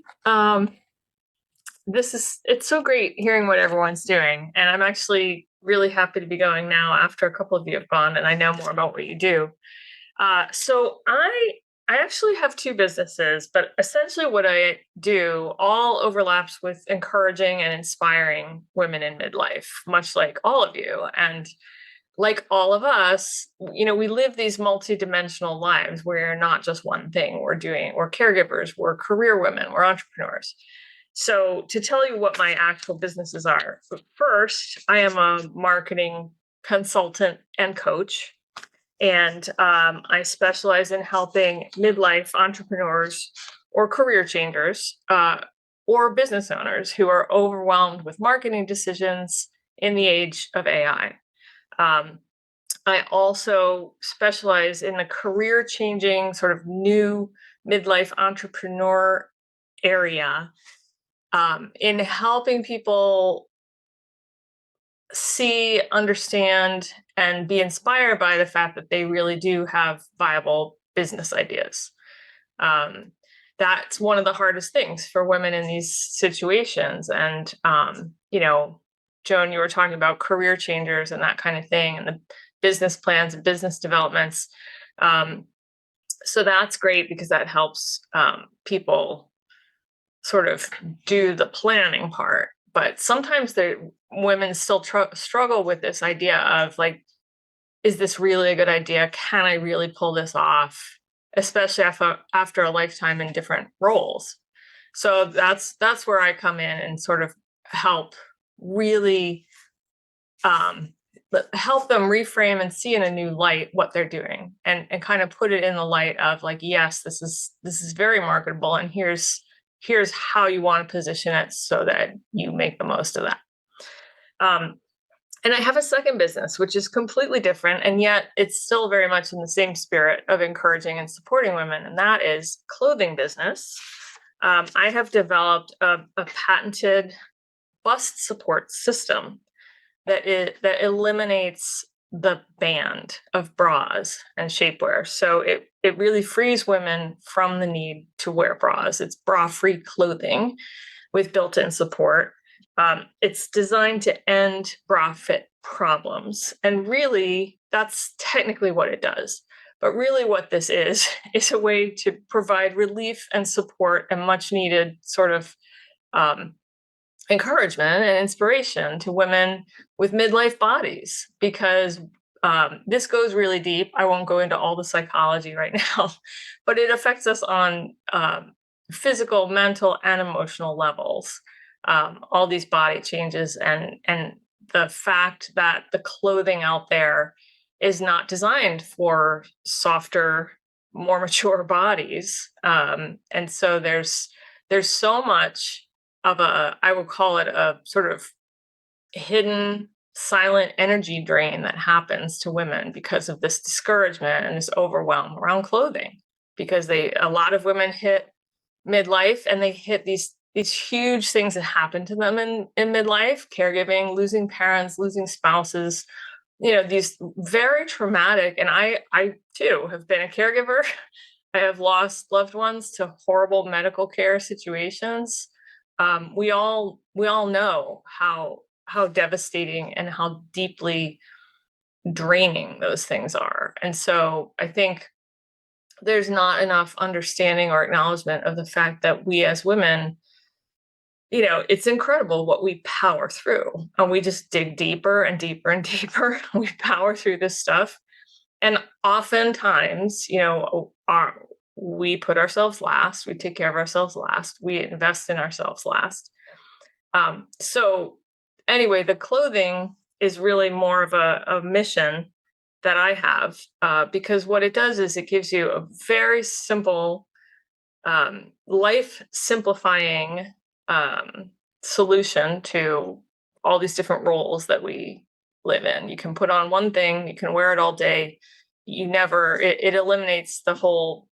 It's so great hearing what everyone's doing. And I'm actually really happy to be going now after a couple of you have gone and I know more about what you do. So I actually have two businesses, but essentially what I do all overlaps with encouraging and inspiring women in midlife, much like all of you. And like all of us, we live these multidimensional lives. We're not just one thing. We're caregivers, we're career women, we're entrepreneurs. So to tell you what my actual businesses are, first, I am a marketing consultant and coach. And I specialize in helping midlife entrepreneurs or career changers or business owners who are overwhelmed with marketing decisions in the age of AI. I also specialize in the career changing sort of new midlife entrepreneur area in helping people see, understand, and be inspired by the fact that they really do have viable business ideas. That's one of the hardest things for women in these situations. And, Joan, you were talking about career changers and that kind of thing, and the business plans and business developments. So that's great because that helps people sort of do the planning part. But sometimes the women still struggle with this idea of like, is this really a good idea? Can I really pull this off? Especially after a lifetime in different roles. So that's where I come in and sort of help really help them reframe and see in a new light what they're doing and kind of put it in the light of like, yes, this is very marketable, and here's how you want to position it so that you make the most of that. And I have a second business, which is completely different, and yet it's still very much in the same spirit of encouraging and supporting women, and that is clothing business. I have developed a patented bust support system that eliminates the band of bras and shapewear. So it really frees women from the need to wear bras. It's bra-free clothing with built-in support. It's designed to end bra fit problems. And really, that's technically what it does. But really what this is a way to provide relief and support and much needed sort of encouragement and inspiration to women with midlife bodies, because this goes really deep. I won't go into all the psychology right now, but it affects us on physical, mental, and emotional levels. All these body changes and the fact that the clothing out there is not designed for softer, more mature bodies, and so there's so much of I would call it a sort of hidden silent energy drain that happens to women because of this discouragement and this overwhelm around clothing, because a lot of women hit midlife and they hit these huge things that happen to them in midlife: caregiving, losing parents, losing spouses, these very traumatic. And I too have been a caregiver. I have lost loved ones to horrible medical care situations. We all know how devastating and how deeply draining those things are. And so I think there's not enough understanding or acknowledgement of the fact that we as women, it's incredible what we power through, and we just dig deeper and deeper and deeper. We power through this stuff. And oftentimes, we put ourselves last, we take care of ourselves last, we invest in ourselves last. So anyway, the clothing is really more of a mission that I have, because what it does is it gives you a very simple, life simplifying solution to all these different roles that we live in. You can put on one thing, you can wear it all day. It eliminates the whole,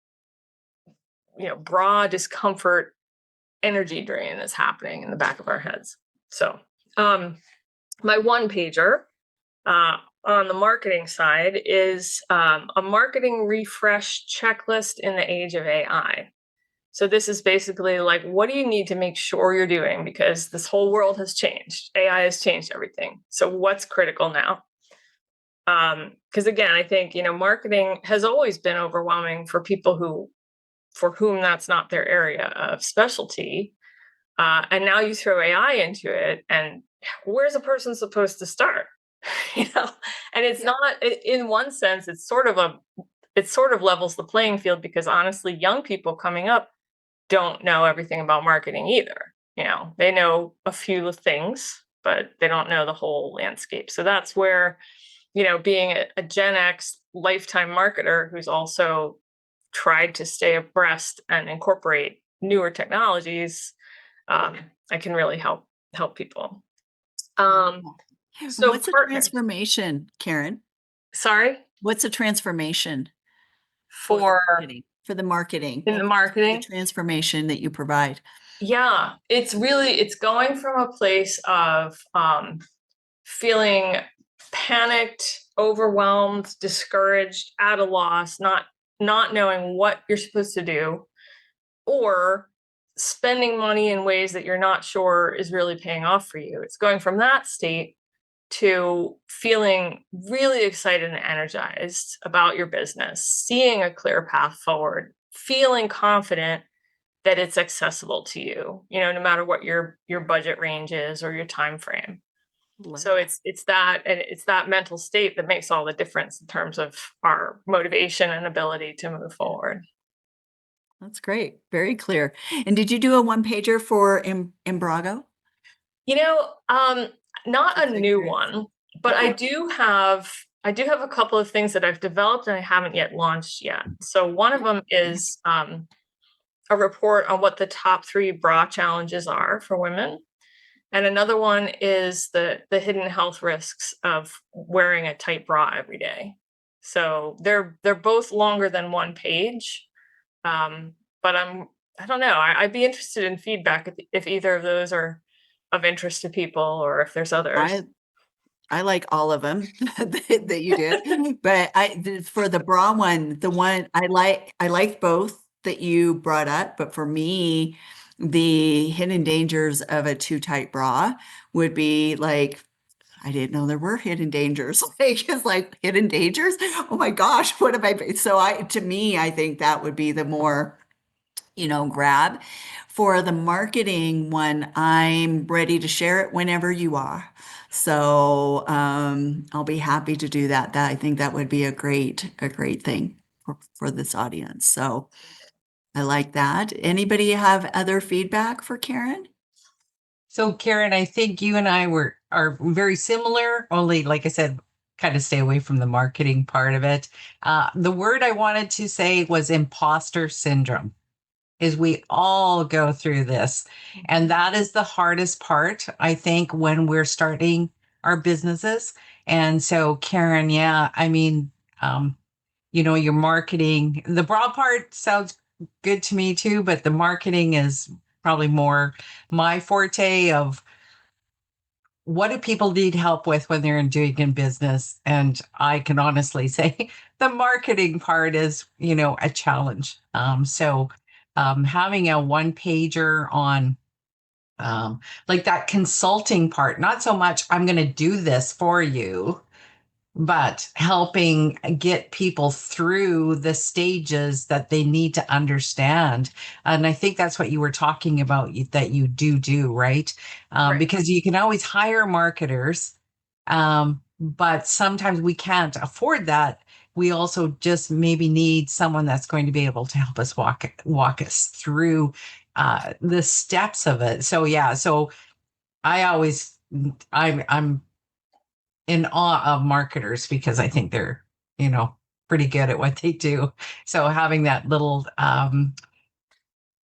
bra discomfort energy drain that's happening in the back of our heads. So, my one pager on the marketing side is a marketing refresh checklist in the age of AI. So this is basically like, what do you need to make sure you're doing? Because this whole world has changed. AI has changed everything. So what's critical now? Because again, I think, marketing has always been overwhelming for people for whom that's not their area of specialty. And now you throw AI into it, and where's a person supposed to start? And it's not, in one sense, it sort of levels the playing field, because honestly, young people coming up don't know everything about marketing either. They know a few things, but they don't know the whole landscape. So that's where, being a Gen X lifetime marketer who's also tried to stay abreast and incorporate newer technologies, I can really help people. So What's a transformation, Karen? Sorry? What's a transformation For the marketing? In the marketing? The transformation that you provide. Yeah, it's going from a place of feeling panicked, overwhelmed, discouraged, at a loss, not knowing what you're supposed to do, or spending money in ways that you're not sure is really paying off for you. It's going from that state to feeling really excited and energized about your business, seeing a clear path forward, feeling confident that it's accessible to you, no matter what your budget range is or your time frame. So it's that mental state that makes all the difference in terms of our motivation and ability to move forward. That's great. Very clear. And did you do a one pager for Embrago? Not a new one, but I do have a couple of things that I've developed and I haven't yet launched yet. So one of them is a report on what the top 3 bra challenges are for women. And another one is the hidden health risks of wearing a tight bra every day. So they're both longer than one page. But I don't know. I'd be interested in feedback if either of those are of interest to people, or if there's others. I like all of them that you did, but for the bra one, the one I like both that you brought up, but for me, the hidden dangers of a too tight bra would be like, I didn't know there were hidden dangers. It's like hidden dangers. Oh my gosh, what have I? So to me, I think that would be the more, grab. For the marketing one, I'm ready to share it whenever you are. So I'll be happy to do that. I think that would be a great thing for this audience. So I like that. Anybody have other feedback for Karen? So Karen, I think you and I are very similar, only like I said, kind of stay away from the marketing part of it. The word I wanted to say was imposter syndrome. Is we all go through this. And that is the hardest part, I think, when we're starting our businesses. And so, Karen, yeah, I mean, your marketing, the bra part sounds good to me too, but the marketing is probably more my forte of what do people need help with when they're doing in business. And I can honestly say the marketing part is, a challenge. So having a one pager on like that consulting part, not so much I'm going to do this for you, but helping get people through the stages that they need to understand. And I think that's what you were talking about that you do, right? Right. Because you can always hire marketers, but sometimes we can't afford that. we also just maybe need someone that's going to be able to help us walk us through the steps of it. So yeah, so I always I'm in awe of marketers because I think they're, pretty good at what they do. So having that little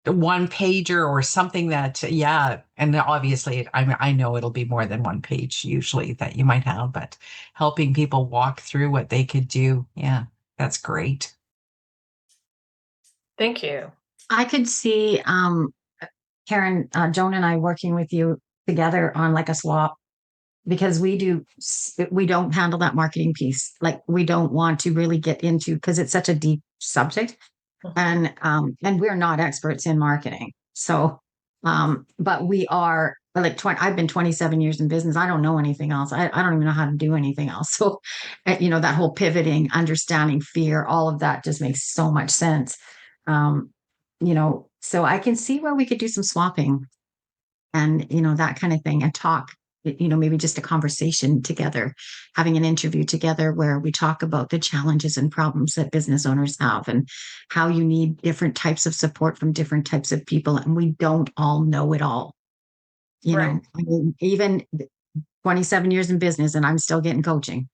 one pager or something that, yeah, and obviously I know it'll be more than one page usually that you might have, but helping people walk through what they could do. Yeah, that's great. Thank you. I could see Karen, Joan and I working with you together on like a swap, because we don't handle that marketing piece. Like, we don't want to really get into, because it's such a deep subject, and we're not experts in marketing. So but we are like 20, I've been 27 years in business. I don't know anything else. I don't even know how to do anything else. So that whole pivoting, understanding fear, all of that just makes so much sense. um so I can see where we could do some swapping, and that kind of thing, and talk, maybe just a conversation together, having an interview together where we talk about the challenges and problems that business owners have, and how you need different types of support from different types of people, and we don't all know it all. Right. I mean, even 27 years in business, and I'm still getting coaching.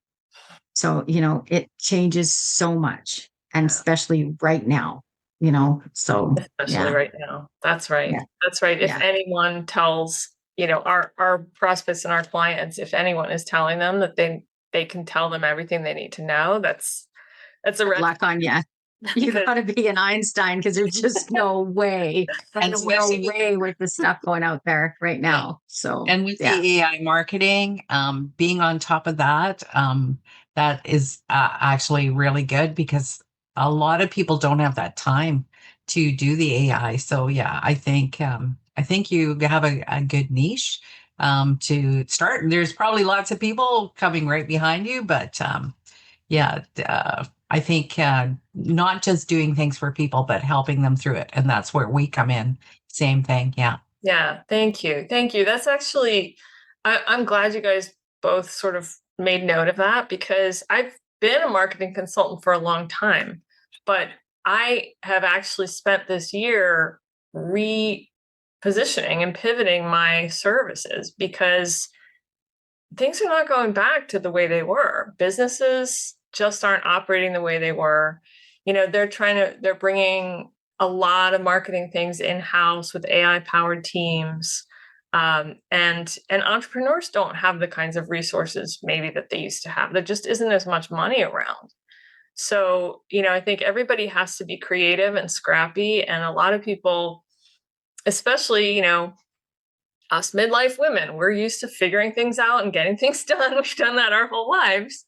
So it changes so much, and especially right now, so Especially yeah. right now. That's right. Yeah. That's right. If Yeah. anyone tells, our prospects and our clients, if anyone is telling them that they can tell them everything they need to know, that's a red Luck on you. You because- got to be an Einstein, because there's just no way. And There's no especially- way with the stuff going out there right now. So And with yeah. the AI marketing, being on top of that, that is actually really good, because a lot of people don't have that time to do the AI. So yeah, I think you have a good niche to start. There's probably lots of people coming right behind you, but yeah, I think not just doing things for people, but helping them through it, and that's where we come in. Same thing, yeah. Yeah, thank you. Thank you. That's actually, I'm glad you guys both sort of made note of that, because I've been a marketing consultant for a long time, but I have actually spent this year repositioning and pivoting my services, because things are not going back to the way they were. Businesses just aren't operating the way they were. They're bringing a lot of marketing things in-house with AI-powered teams. And entrepreneurs don't have the kinds of resources maybe that they used to have. There just isn't as much money around. So, I think everybody has to be creative and scrappy. And a lot of people, especially, us midlife women, we're used to figuring things out and getting things done. We've done that our whole lives.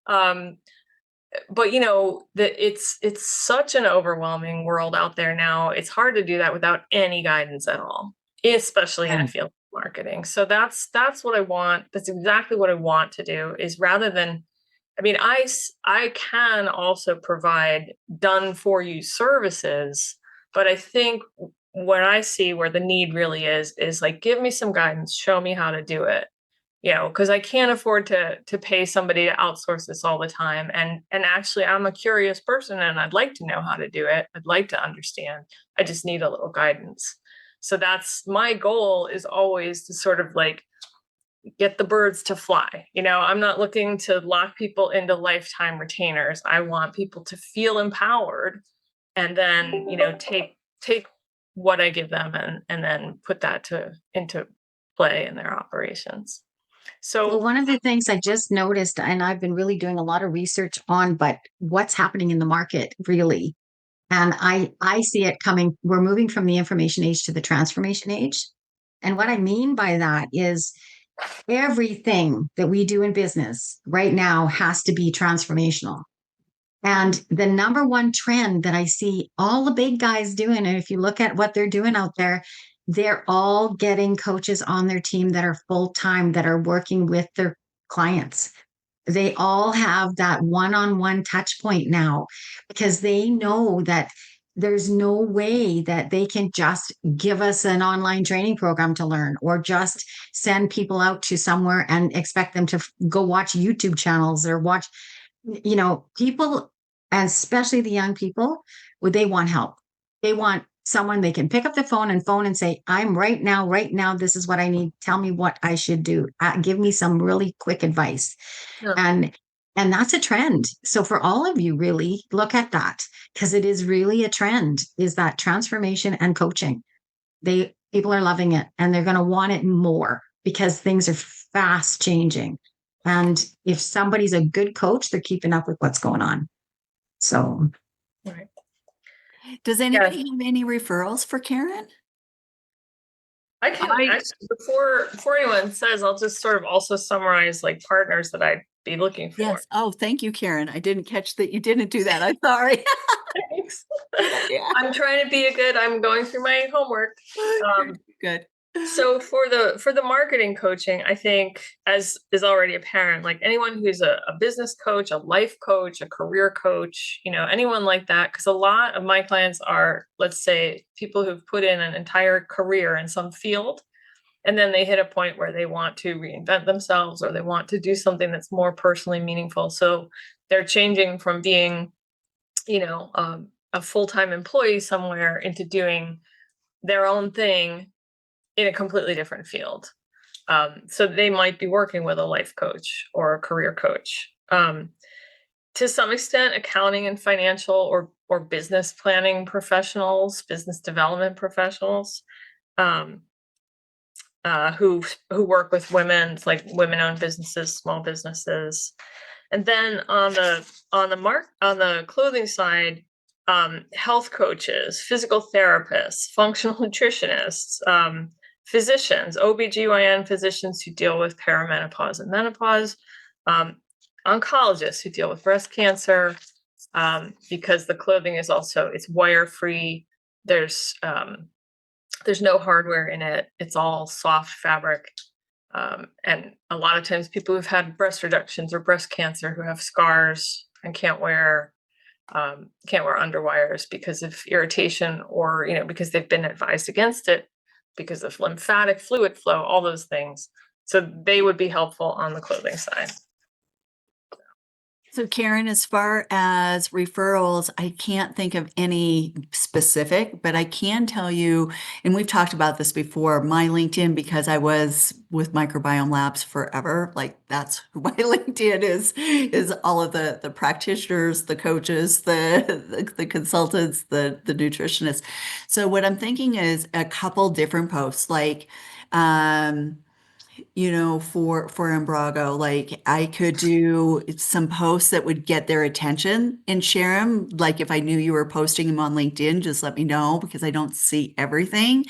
But it's such an overwhelming world out there now. It's hard to do that without any guidance at all, especially in a field of marketing. So that's what I want. That's exactly what I want to do, is rather than, I can also provide done for you services, but I think what I see where the need really is like, give me some guidance, show me how to do it. Because I can't afford to pay somebody to outsource this all the time. And actually, I'm a curious person, and I'd like to know how to do it. I'd like to understand. I just need a little guidance. So that's my goal, is always to sort of like get the birds to fly. I'm not looking to lock people into lifetime retainers. I want people to feel empowered, and then take what I give them and then put that into play in their operations. So Well, one of the things I just noticed, and I've been really doing a lot of research on, but what's happening in the market really, and I see it coming. We're moving from the information age to the transformation age. And what I mean by that is, everything that we do in business right now has to be transformational. And the number one trend that I see all the big guys doing, and if you look at what they're doing out there, they're all getting coaches on their team that are full time, that are working with their clients. They all have that one on one touch point now, because they know that there's no way that they can just give us an online training program to learn, or just send people out to somewhere and expect them to go watch YouTube channels or watch. you know, people, especially the young people, they want help. They want someone they can pick up the phone and say, I'm right now, this is what I need. Tell me what I should do. Give me some really quick advice. Yeah. And that's a trend. So for all of you, really look at that, because it is really a trend, is that transformation and coaching. People are loving it, and they're going to want it more because things are fast changing. And if somebody's a good coach, they're keeping up with what's going on. So Right. Does anybody have any referrals for Karen? I can actually, before anyone says, I'll just sort of also summarize like partners that I'd be looking for. Yes. Oh, thank you, Karen. I didn't catch that you didn't do that. I'm sorry. Thanks. Good idea. I'm trying to be I'm going through my homework. Good. So for the marketing coaching, I think, as is already apparent, like anyone who's a business coach, a life coach, a career coach, you know, anyone like that, because a lot of my clients are, let's say, people who've put in an entire career in some field, and then they hit a point where they want to reinvent themselves, or they want to do something that's more personally meaningful. So they're changing from being, you know, a full-time employee somewhere into doing their own thing in a completely different field. So they might be working with a life coach or a career coach. To some extent, accounting and financial or business planning professionals, business development professionals, who work with women, like women-owned businesses, small businesses. And then on the clothing side, health coaches, physical therapists, functional nutritionists, physicians, OBGYN physicians who deal with perimenopause and menopause, oncologists who deal with breast cancer, because the clothing is also, it's wire free. There's no hardware in it. It's all soft fabric. And a lot of times people who've had breast reductions or breast cancer who have scars and can't wear underwires because of irritation, or, you know, because they've been advised against it because of lymphatic fluid flow, all those things. So they would be helpful on the clothing side. So Karen, as far as referrals, I can't think of any specific, but I can tell you, and we've talked about this before, my LinkedIn, because I was with Microbiome Labs forever, like that's who my LinkedIn is all of the practitioners, the coaches, the consultants, the nutritionists. So what I'm thinking is a couple different posts, like you know, for Embrago, like I could do some posts that would get their attention and share them. Like if I knew you were posting them on LinkedIn, just let me know because I don't see everything,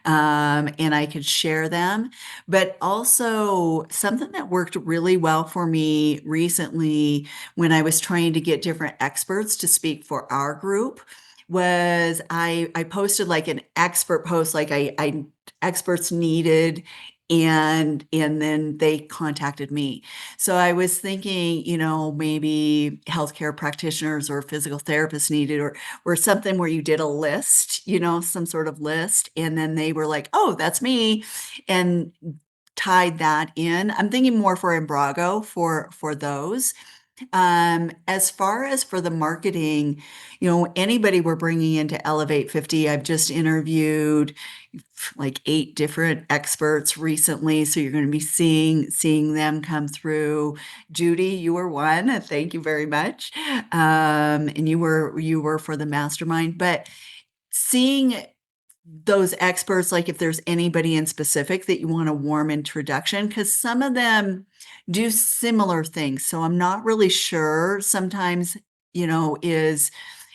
and I could share them. But also something that worked really well for me recently when I was trying to get different experts to speak for our group was I posted like an expert post, like I experts needed, and then they contacted me. So I was thinking, you know, maybe healthcare practitioners or physical therapists needed, or something where you did a list, you know, some sort of list, and then they were like, oh, that's me, and tied that in. I'm thinking more for Embrago for those. As far as for the marketing, you know, anybody we're bringing into Elevate 50, I've just interviewed like 8 different experts recently, so you're going to be seeing them come through. Judy, you were one, and thank you very much. And you were for the mastermind, but seeing those experts, like if there's anybody in specific that you want a warm introduction, because some of them do similar things. So I'm not really sure sometimes, you know, is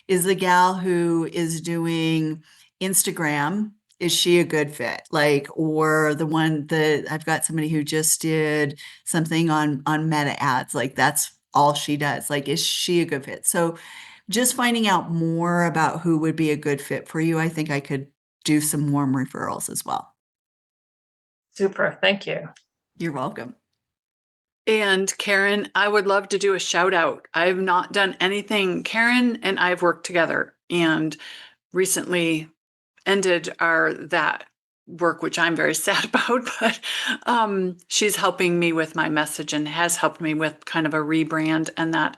the gal who is doing Instagram, is she a good fit? Like, or the one that I've got somebody who just did something on Meta ads, like that's all she does. Like, is she a good fit? So just finding out more about who would be a good fit for you, I think I could do some warm referrals as well. Super. Thank you. You're welcome. And Karen, I would love to do a shout out. I've not done anything. Karen and I've worked together and recently ended that work, which I'm very sad about, but she's helping me with my message and has helped me with kind of a rebrand and that.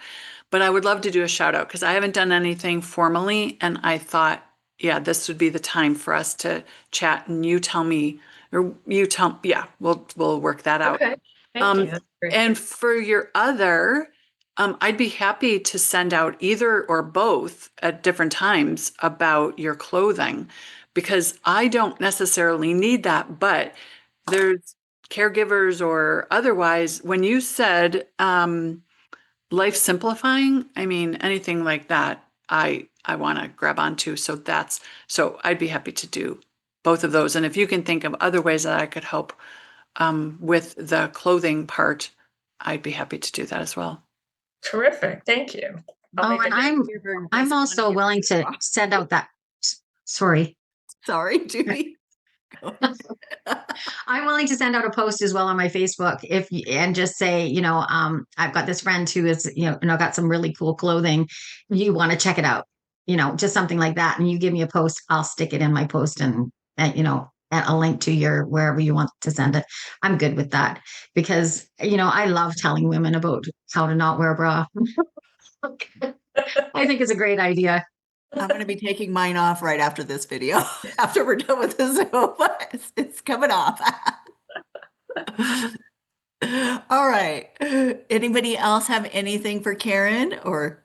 but I would love to do a shout out because I haven't done anything formally, and I thought, yeah, this would be the time for us to chat and you tell me, or you tell, yeah, we'll work that out. Okay. Thank Um, you. That's great. And for your other, I'd be happy to send out either or both at different times about your clothing because I don't necessarily need that, but there's caregivers or otherwise. When you said life simplifying, I mean, anything like that, I want to grab onto. So I'd be happy to do both of those. And if you can think of other ways that I could help with the clothing part, I'd be happy to do that as well. Terrific. Thank you. I'll Oh, make a and note. I'm also willing to send out that, sorry. Sorry, Judy. I'm willing to send out a post as well on my Facebook and just say, I've got this friend who is, got some really cool clothing. You want to check it out, just something like that. And you give me a post, I'll stick it in my post and a link to your wherever you want to send it. I'm good with that because, I love telling women about how to not wear a bra. I think it's a great idea. I'm going to be taking mine off right after this video, after we're done with this Zoom. It's coming off. All right. Anybody else have anything for Karen or?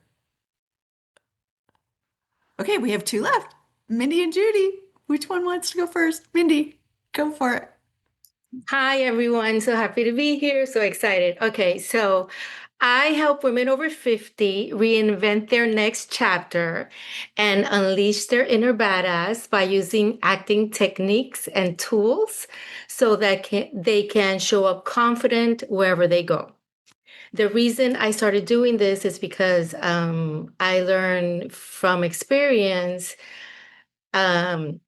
Okay, we have two left. Mindy and Judy. Which one wants to go first? Mindy, go for it. Hi, everyone. So happy to be here. So excited. Okay, so I help women over 50 reinvent their next chapter and unleash their inner badass by using acting techniques and tools so that they can show up confident wherever they go. The reason I started doing this is because I learned from experience um,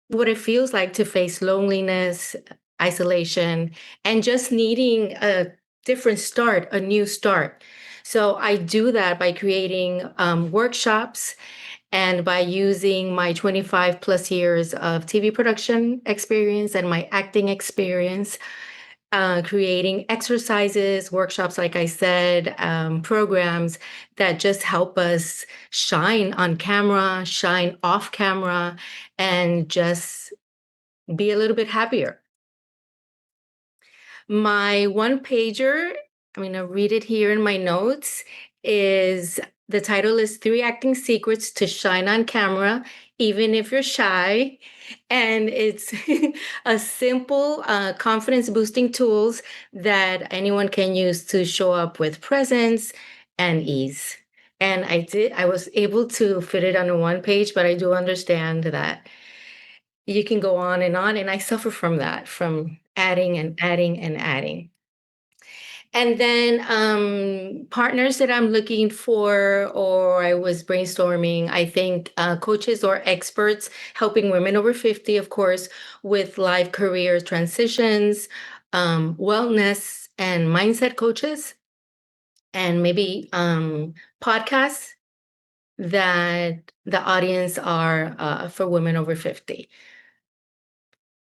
what it feels like to face loneliness, isolation, and just needing a different start, a new start. So I do that by creating workshops and by using my 25 plus years of TV production experience and my acting experience, creating exercises, workshops, like I said, programs that just help us shine on camera, shine off camera, and just be a little bit happier. My one pager, I'm going to read it here in my notes, is the title is Three Acting Secrets to Shine on Camera, Even If You're Shy. And it's a simple confidence boosting tools that anyone can use to show up with presence and ease. And I was able to fit it on one page, but I do understand that you can go on, and I suffer from that, from adding and adding and adding. And then partners that I'm looking for, or I was brainstorming, I think coaches or experts helping women over 50, of course, with life career transitions, wellness and mindset coaches, and maybe podcasts that the audience are for women over 50.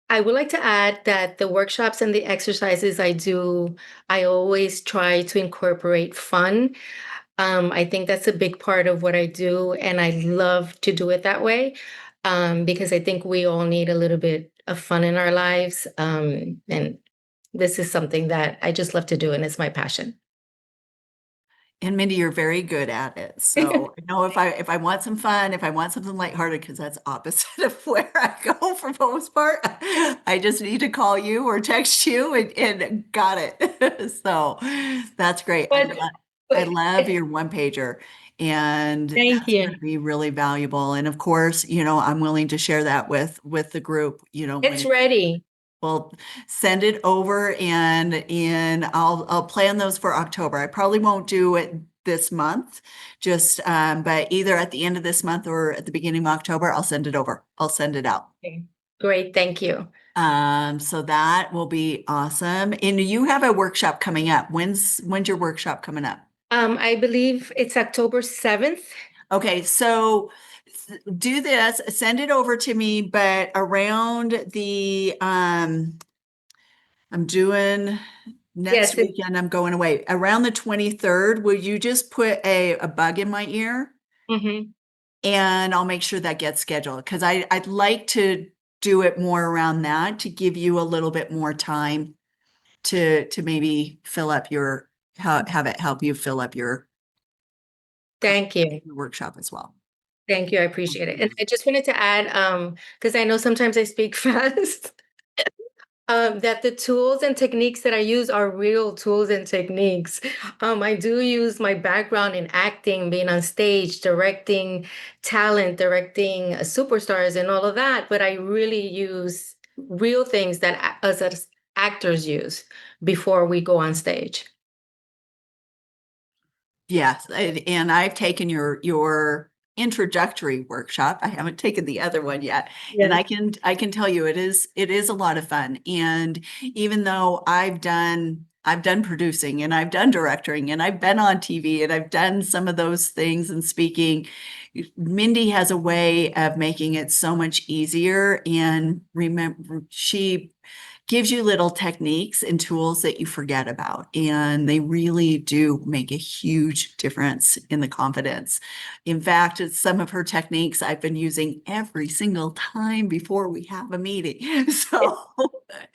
I would like to add that the workshops and the exercises I do, I always try to incorporate fun. I think that's a big part of what I do, and I love to do it that way because I think we all need a little bit of fun in our lives. And this is something that I just love to do, and it's my passion. And Mindy, you're very good at it. So I know if I want some fun, if I want something lighthearted, because that's opposite of where I go for most part, I just need to call you or text you and got it. So that's great. I love your one pager, and Thank that's you. going to be really valuable. And of course, I'm willing to share that with the group, when It's ready. well, send it over and I'll plan those for October. I probably won't do it this month, just but either at the end of this month or at the beginning of October, I'll send it over. I'll send it out. Okay. Great. Thank you. So that will be awesome. And you have a workshop coming up. When's your workshop coming up? I believe it's October 7th. Okay, so do this, send it over to me, but around the I'm doing Next Yes, it- weekend, I'm going away. Around the 23rd, will you just put a bug in my ear? mhm. And I'll make sure that gets scheduled because I'd like to do it more around that to give you a little bit more time to maybe fill up your have it help you fill up your Thank you. workshop as well. Thank you. I appreciate it. And I just wanted to add, because I know sometimes I speak fast. That the tools and techniques that I use are real tools and techniques. I do use my background in acting, being on stage, directing talent, directing superstars, and all of that. But I really use real things that us as actors use before we go on stage. Yes, and I've taken your introductory workshop. I haven't taken the other one yet. And I can tell you it is a lot of fun. And even though I've done producing and I've done directing and I've been on TV and I've done some of those things and speaking, Mindy has a way of making it so much easier. And remember, she gives you little techniques and tools that you forget about. And they really do make a huge difference in the confidence. In fact, it's some of her techniques I've been using every single time before we have a meeting. So,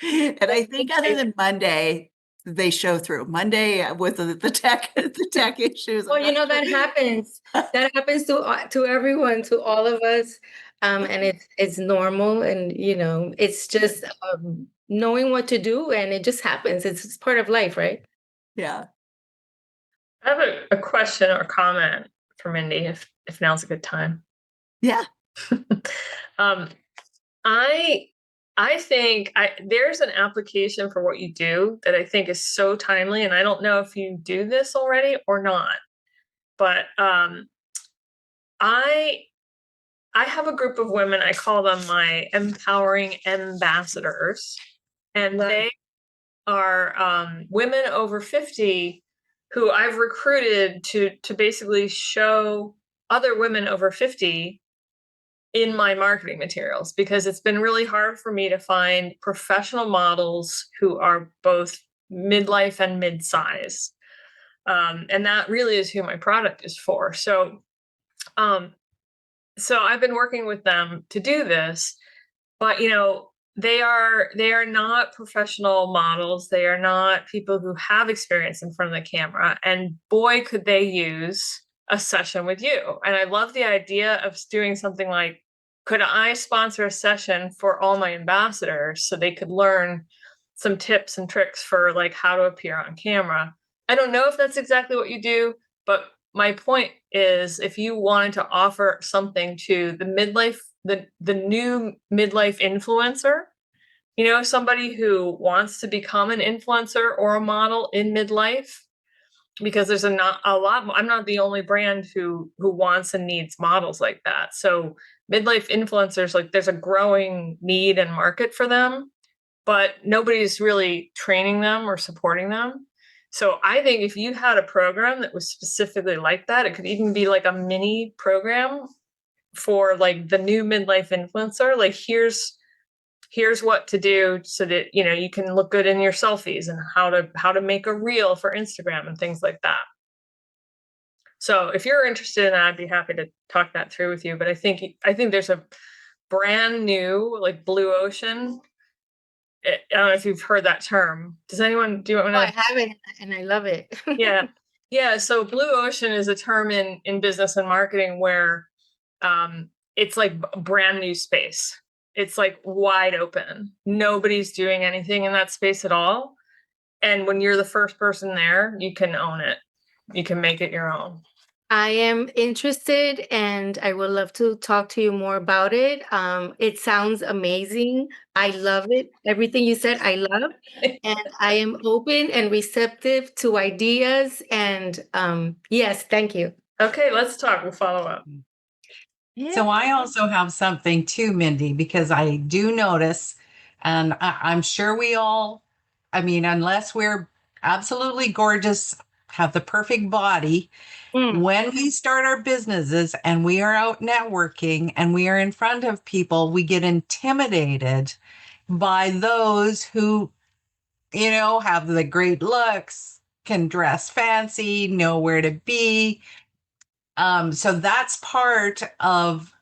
and I think other than Monday, they show through. Monday with the tech, the tech issues. Well, you know, that happens. That happens to everyone, to all of us. And it's normal, and it's just knowing what to do, and it just happens. It's part of life, right? Yeah. I have a question or comment for Mindy, if now's a good time. Yeah. um, I think there's an application for what you do that I think is so timely, and I don't know if you do this already or not, but I have a group of women. I call them my empowering ambassadors, and they are women over 50 who I've recruited to basically show other women over 50 in my marketing materials, because it's been really hard for me to find professional models who are both midlife and mid-size. And that really is who my product is for. Um, so I've been working with them to do this, but they are not professional models. They are not people who have experience in front of the camera. And boy, could they use a session with you. And I love the idea of doing something like, could I sponsor a session for all my ambassadors so they could learn some tips and tricks for like how to appear on camera? I don't know if that's exactly what you do, but my point is, if you wanted to offer something to the new midlife influencer, somebody who wants to become an influencer or a model in midlife, because there's a lot. I'm not the only brand who wants and needs models like that. So midlife influencers, like, there's a growing need and market for them, but nobody's really training them or supporting them. So I think if you had a program that was specifically like that, it could even be like a mini program for like the new midlife influencer. Like, here's what to do so that you can look good in your selfies, and how to make a reel for Instagram and things like that. So if you're interested in that, I'd be happy to talk that through with you. But I think there's a brand new, like, blue ocean. I don't know if you've heard that term. Do you want Oh, I to? have it, and I love it. Yeah. So blue ocean is a term in business and marketing where it's like brand new space. It's like wide open. Nobody's doing anything in that space at all. And when you're the first person there, you can own it. You can make it your own. I am interested, and I would love to talk to you more about it. It sounds amazing. I love it. Everything you said, I love. And I am open and receptive to ideas. And yes, thank you. Okay, let's talk. We'll follow up. So I also have something too, Mindy, because I do notice, and I'm sure we all, I mean, unless we're absolutely gorgeous, have the perfect body, Mm. when we start our businesses and we are out networking and we are in front of people, we get intimidated by those who have the great looks, can dress fancy, know where to be. So that's part of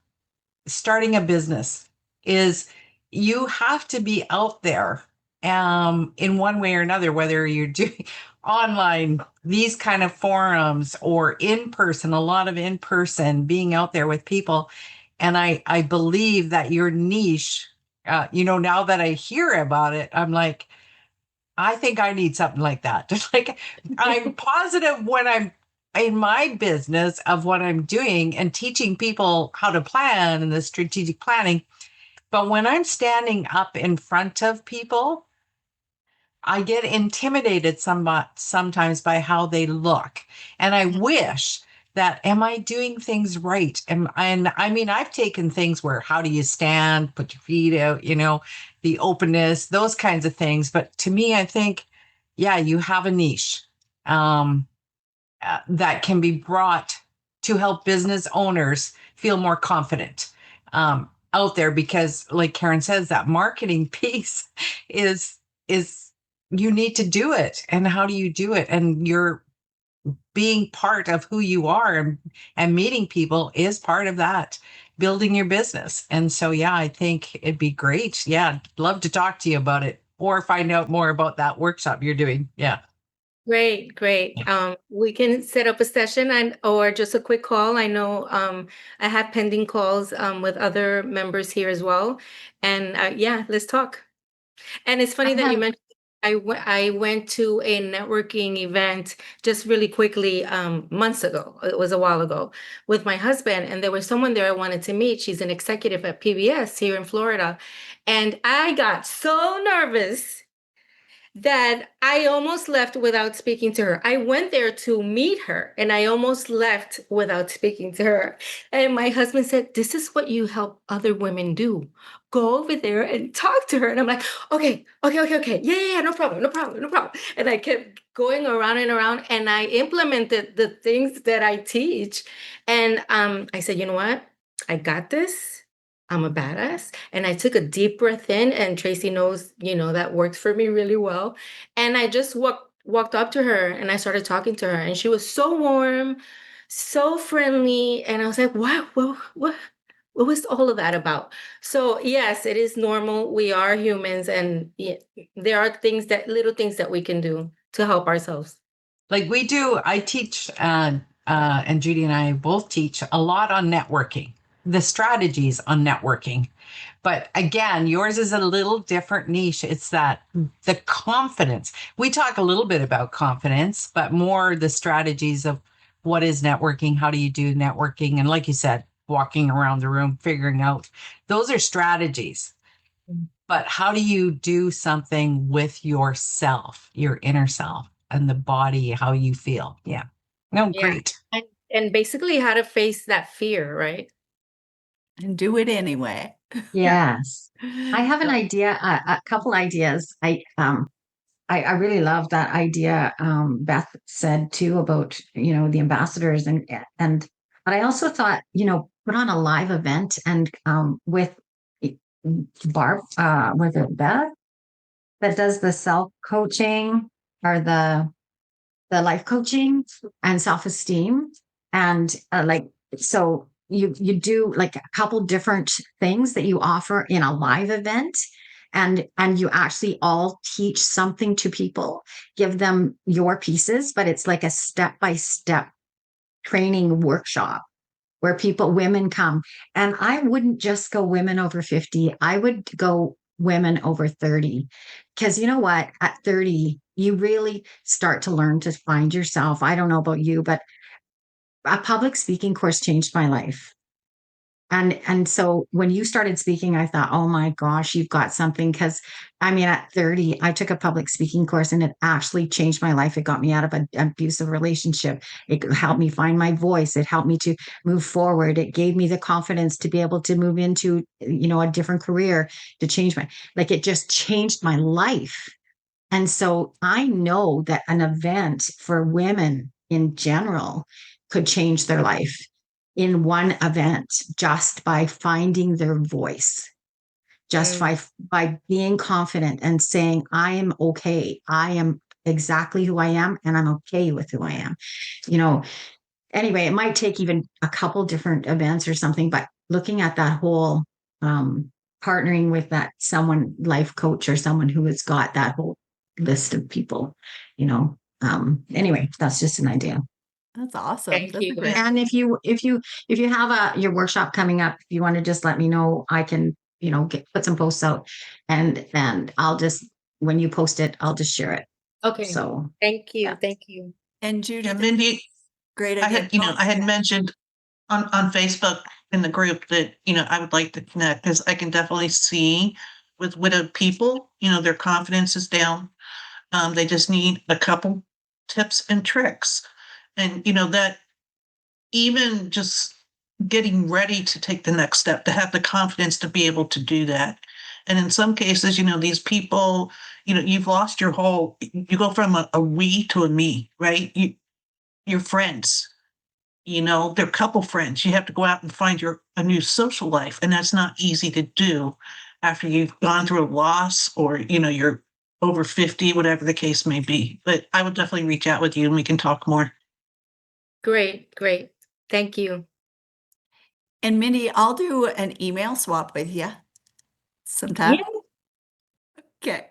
starting a business, is you have to be out there in one way or another, whether you're doing online, these kind of forums, or in person, a lot of in person, being out there with people. And I believe that your niche, now that I hear about it, I'm like, I think I need something like that. Like, I'm positive when I'm in my business of what I'm doing and teaching people how to plan and the strategic planning. But when I'm standing up in front of people, I get intimidated sometimes by how they look. And I wish that, am I doing things right? And I mean, I've taken things where, how do you stand, put your feet out, the openness, those kinds of things. But to me, I think, yeah, you have a niche that can be brought to help business owners feel more confident out there, because like Karen says, that marketing piece is you need to do it. And how do you do it? And you're being part of who you are, and meeting people is part of that, building your business. And so, yeah, I think it'd be great. Yeah. Love to talk to you about it, or find out more about that workshop you're doing. Yeah. Great, great. We can set up a session or just a quick call. I know I have pending calls with other members here as well. And yeah, let's talk. And it's funny I that you have- mentioned I went to a networking event just really quickly months ago. It was a while ago with my husband, and there was someone there I wanted to meet. She's an executive at PBS here in Florida. And I got so nervous that I almost left without speaking to her. I went there to meet her and I almost left without speaking to her. And my husband said, "This is what you help other women do. Go over there and talk to her." And I'm like, okay, okay, okay, okay. Yeah, no problem, no problem, no problem. And I kept going around and around, and I implemented the things that I teach. And I said, you know what? I got this. I'm a badass. And I took a deep breath in, and Tracy knows, that worked for me really well. And I just walked up to her and I started talking to her, and she was so warm, so friendly. And I was like, wow, what was all of that about? So yes, it is normal. We are humans, and there are little things that we can do to help ourselves. Like we do, I teach, and Judy and I both teach a lot on networking, the strategies on networking. But again, yours is a little different niche. It's that the confidence. We talk a little bit about confidence, but more the strategies of what is networking, how do you do networking? And like you said, walking around the room, figuring out, those are strategies. But how do you do something with yourself, your inner self, and the body, how you feel? Yeah. No, Yeah. great. And basically how to face that fear, right? And do it anyway. Yes. I have an idea, a couple ideas. I really love that idea Beth said too about, the ambassadors and but I also thought, put on a live event and with Barb, with it Beth that does the self coaching or the life coaching and self-esteem, and so you do like a couple different things that you offer in a live event, and you actually all teach something to people, give them your pieces, but it's like a step-by-step training workshop where women come. And I wouldn't just go women over 50, I would go women over 30. Because you know what? At 30, you really start to learn to find yourself. I don't know about you, but a public speaking course changed my life. And so when you started speaking, I thought, oh my gosh, you've got something. Because I mean, at 30, I took a public speaking course and it actually changed my life. It got me out of an abusive relationship. It helped me find my voice. It helped me to move forward. It gave me the confidence to be able to move into, a different career, to change like it just changed my life. And so I know that an event for women in general could change their life in one event just by finding their voice. just by being confident and saying, I am okay. I am exactly who I am, and I'm okay with who I am. You know, anyway, it might take even a couple different events or something, but looking at that whole partnering with that someone life coach or someone who has got that whole list of people, you know. Anyway, that's just an idea. That's awesome. Thank That's a you. great. And if you have your workshop coming up, if you want to just let me know, I can, put some posts out, and I'll just, when you post it, I'll just share it. Okay. So Thank you. yeah. Thank you. And Judy, Yeah, that's Mindy, a great I idea. had, I had mentioned on Facebook in the group that, I would like to connect because I can definitely see with widowed people, their confidence is down. They just need a couple tips and tricks. And, that even just getting ready to take the next step, to have the confidence to be able to do that. And in some cases, these people, you've lost you go from a we to a me, right? Your friends, they're couple friends. You have to go out and find a new social life. And that's not easy to do after you've gone through a loss or, you're over 50, whatever the case may be. But I would definitely reach out with you and we can talk more. Great. Great. Thank you. And Mindy, I'll do an email swap with you sometime. Yeah. Okay.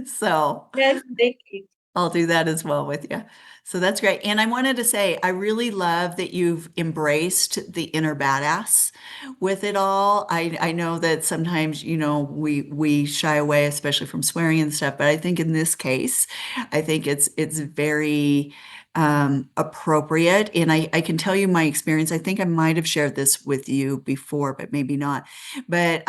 So Yes. Thank you. I'll do that as well with you. So that's great. And I wanted to say, I really love that you've embraced the inner badass with it all. I know that sometimes, we shy away, especially from swearing and stuff, but I think in this case, I think it's very appropriate. And I can tell you my experience. I think I might have shared this with you before, but maybe not. But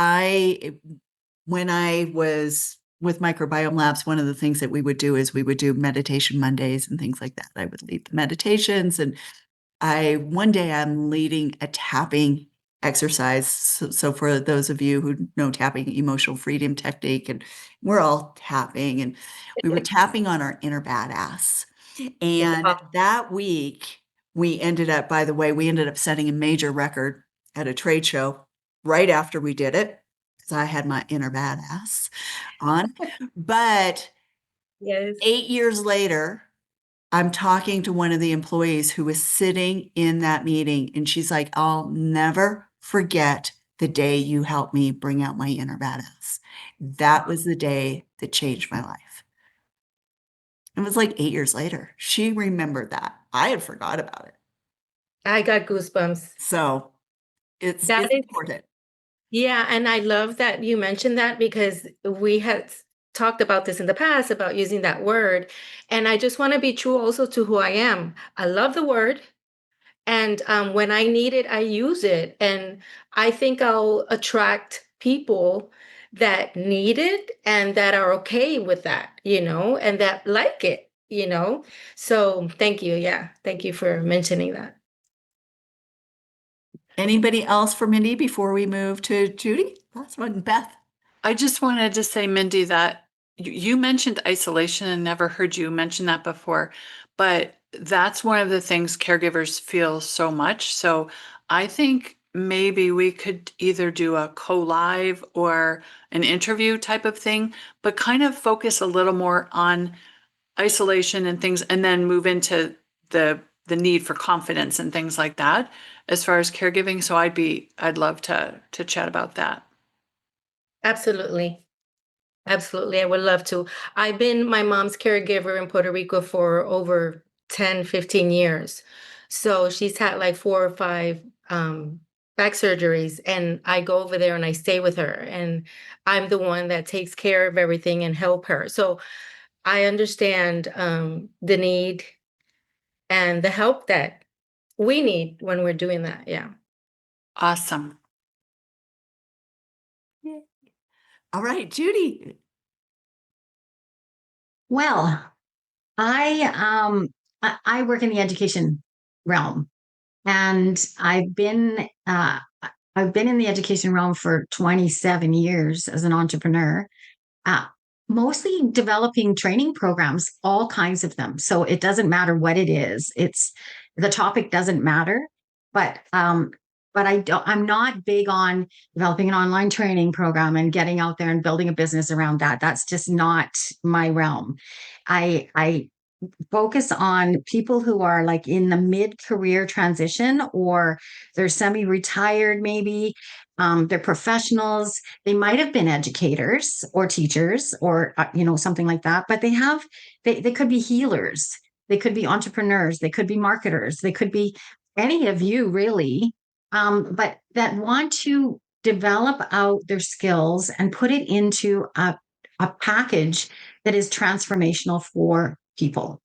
when I was with Microbiome Labs, one of the things that we would do is we would do meditation Mondays and things like that. I would lead the meditations, and one day I'm leading a tapping exercise. So for those of you who know tapping, emotional freedom technique, and we're all tapping, and we were tapping on our inner badass. And Wow. that week, we ended up setting a major record at a trade show right after we did it, because I had my inner badass on. But Yes. 8 years later, I'm talking to one of the employees who was sitting in that meeting, and she's like, I'll never forget the day you helped me bring out my inner badass. That was the day that changed my life. It was like 8 years later. She remembered that. I had forgot about it. I got goosebumps. So it's That is, important. yeah. And I love that you mentioned that because we had talked about this in the past about using that word. And I just want to be true also to who I am. I love the word. And when I need it, I use it. And I think I'll attract people that need it and that are okay with that, and that like it. So thank you. Yeah. Thank you for mentioning that. Anybody else for Mindy before we move to Judy? Last one, Beth. I just wanted to say, Mindy, that you mentioned isolation and never heard you mention that before, but that's one of the things caregivers feel so much. So I think maybe we could either do a co-live or an interview type of thing, but kind of focus a little more on isolation and things, and then move into the need for confidence and things like that as far as caregiving. So I'd love to chat about that. Absolutely. Absolutely. I would love to. I've been my mom's caregiver in Puerto Rico for over 10, 15 years. So she's had like 4 or 5 back surgeries, and I go over there and I stay with her, and I'm the one that takes care of everything and help her. So I understand the need and the help that we need when we're doing that. Yeah. Awesome. All right, Judy. Well, I work in the education realm, and I've been in the education realm for 27 years as an entrepreneur, uh, mostly developing training programs, all kinds of them. So it doesn't matter what it is. The topic doesn't matter, but but I'm not big on developing an online training program and getting out there and building a business around that. That's just not my realm. I focus on people who are like in the mid-career transition, or they're semi-retired maybe. They're professionals. They might have been educators or teachers or something like that, but they could be healers. They could be entrepreneurs. They could be marketers. They could be any of you really, but that want to develop out their skills and put it into a package that is transformational for people.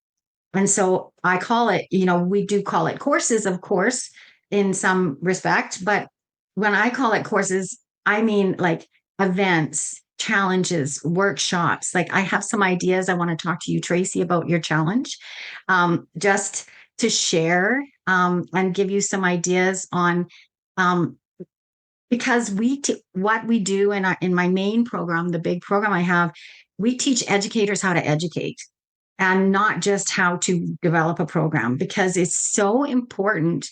And so I call it, we do call it courses, of course, in some respect, but when I call it courses, I mean like events, challenges, workshops. Like I have some ideas. I want to talk to you, Tracy, about your challenge, just to share and give you some ideas on um, because what we do in my main program, the big program I have, we teach educators how to educate and not just how to develop a program, because it's so important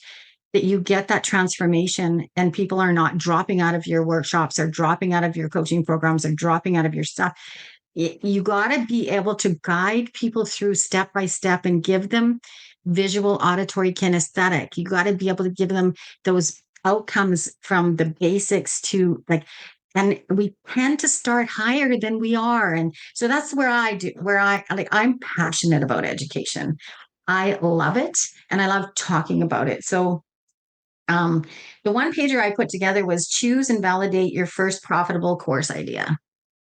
that you get that transformation and people are not dropping out of your workshops or dropping out of your coaching programs or dropping out of your stuff. You got to be able to guide people through step by step and give them visual, auditory, kinesthetic. You got to be able to give them those outcomes from the basics to like, and we tend to start higher than we are. And so that's I'm passionate about education. I love it and I love talking about it. So the one pager I put together was choose and validate your first profitable course idea.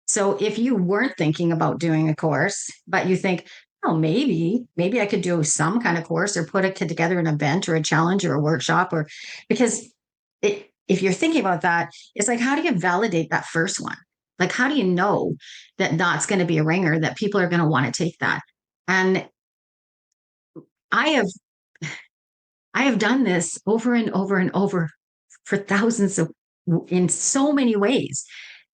So if you weren't thinking about doing a course, but you think, oh, maybe I could do some kind of course or put it together an event or a challenge or a workshop, or because if you're thinking about that, it's like, how do you validate that first one? Like, how do you know that that's going to be a ringer, that people are going to want to take that? And I have I have done this over and over and over for thousands of in so many ways.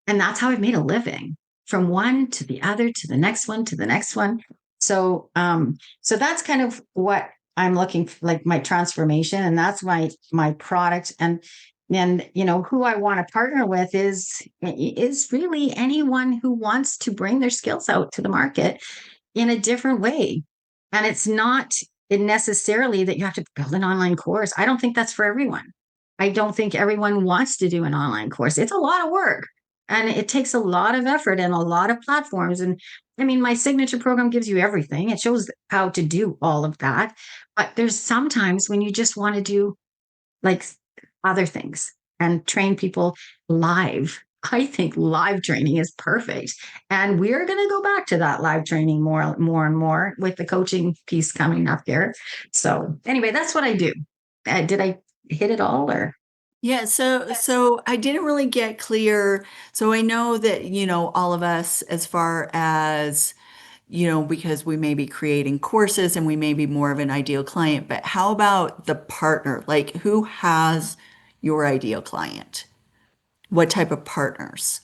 And that's how I've made a living, from one to the other to the next one to the next one. So that's kind of what I'm looking for, like my transformation, and that's my product. And who I want to partner with is really anyone who wants to bring their skills out to the market in a different way. And it's not necessarily that you have to build an online course. I don't think that's for everyone. I don't think everyone wants to do an online course. It's a lot of work and it takes a lot of effort and a lot of platforms. And I mean, my signature program gives you everything. It shows how to do all of that. But there's sometimes when you just want to do like other things and train people live. I think live training is perfect. And we're going to go back to that live training more and more with the coaching piece coming up here. So anyway, that's what I do. Did I hit it all or? Yeah, so I didn't really get clear. So I know that, all of us, as far as, because we may be creating courses and we may be more of an ideal client, but how about the partner? Like, who has your ideal client? What type of partners?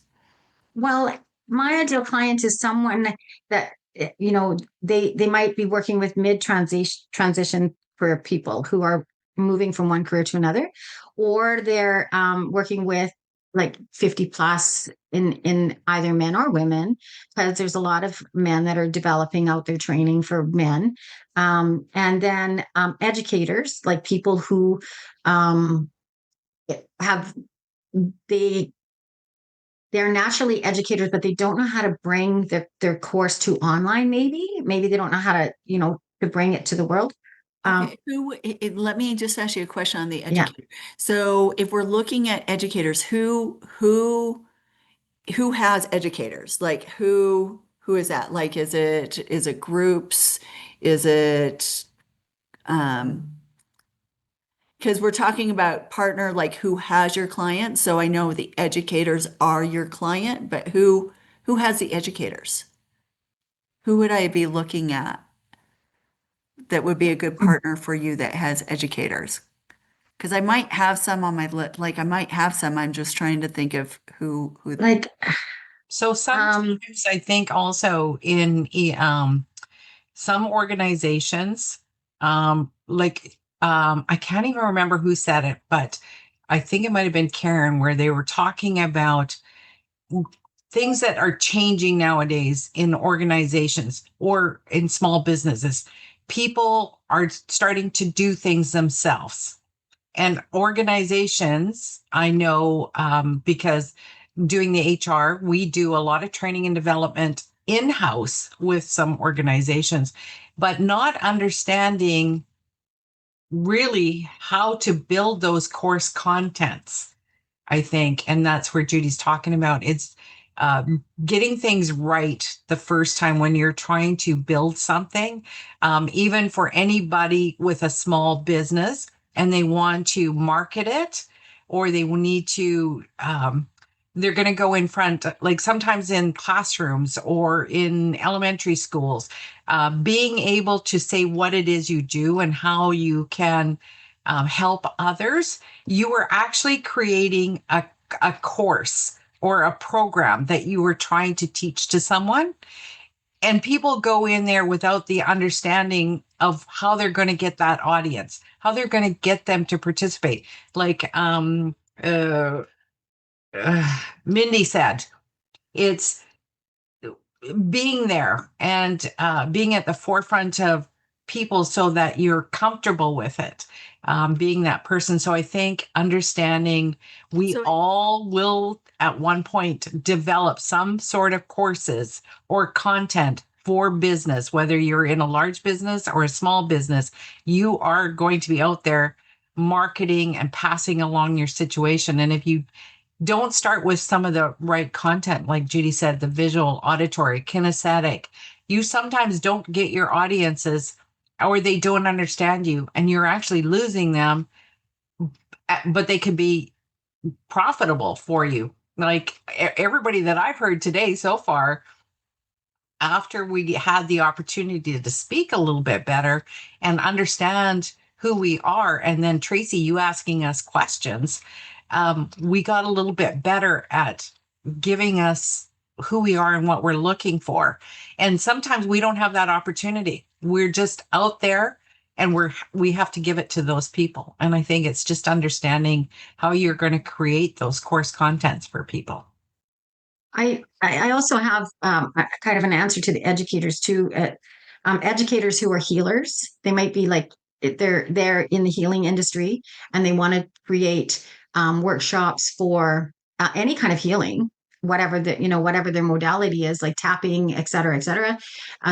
Well, my ideal client is someone that they might be working with mid transition career people who are moving from one career to another, or they're working with like 50 plus in either men or women, because there's a lot of men that are developing out their training for men, and then educators, like people who have they they're naturally educators, but they don't know how to bring their course to online. Maybe they don't know how to, to bring it to the world. Okay, let me just ask you a question on the Yeah. educator. So if we're looking at educators, who has educators? Like who is that? Like is it groups? Is it um because we're talking about partner, like who has your client. So I know the educators are your client, but who has the educators? Who would I be looking at that would be a good partner for you that has educators? Because I might have some on my list. Like I might have some. I'm just trying to think of who. Like, So sometimes I think also in some organizations, I can't even remember who said it, but I think it might have been Karen, where they were talking about things that are changing nowadays in organizations or in small businesses. People are starting to do things themselves. And organizations, I know, because doing the HR, we do a lot of training and development in-house with some organizations, but not understanding really how to build those course contents, I think. And that's where Judy's talking about. It's getting things right the first time when you're trying to build something, even for anybody with a small business and they want to market it, or they will need to, they're going to go in front, like sometimes in classrooms or in elementary schools, being able to say what it is you do and how you can help others. You were actually creating a course or a program that you were trying to teach to someone. And people go in there without the understanding of how they're going to get that audience, how they're going to get them to participate. Like Mindy said, it's being there and being at the forefront of people so that you're comfortable with it, being that person. So I think understanding we So- all will at one point develop some sort of courses or content for business, whether you're in a large business or a small business, you are going to be out there marketing and passing along your situation. And if you don't start with some of the right content, like Judy said, the visual, auditory, kinesthetic, you sometimes don't get your audiences or they don't understand you and you're actually losing them, but they can be profitable for you. Like everybody that I've heard today so far, after we had the opportunity to speak a little bit better and understand who we are, and then Tracy, you asking us questions, we got a little bit better at giving us who we are and what we're looking for. And sometimes we don't have that opportunity. We're just out there and we have to give it to those people. And I think it's just understanding how you're going to create those course contents for people. I also have kind of an answer to the educators too. Educators who are healers, they might be like they're in the healing industry and they want to create workshops for any kind of healing, whatever whatever their modality is, like tapping, et cetera, et cetera.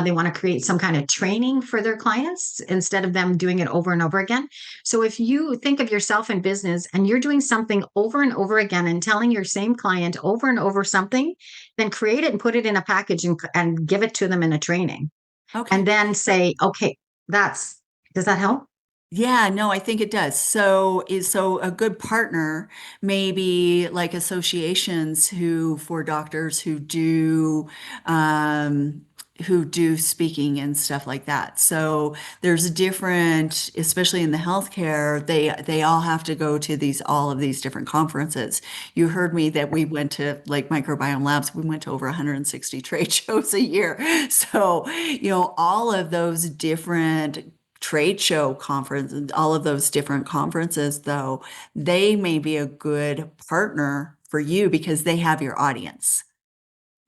They want to create some kind of training for their clients instead of them doing it over and over again. So if you think of yourself in business and you're doing something over and over again and telling your same client over and over something, then create it and put it in a package and give it to them in a training. Okay. And then say, okay, does that help? Yeah, no, I think it does. So a good partner may be like associations for doctors who do speaking and stuff like that. So there's different, especially in the healthcare, they all have to go to all of these different conferences. You heard me that we went to like Microbiome Labs, we went to over 160 trade shows a year. So, all of those different trade show conference and all of those different conferences, though, they may be a good partner for you because they have your audience.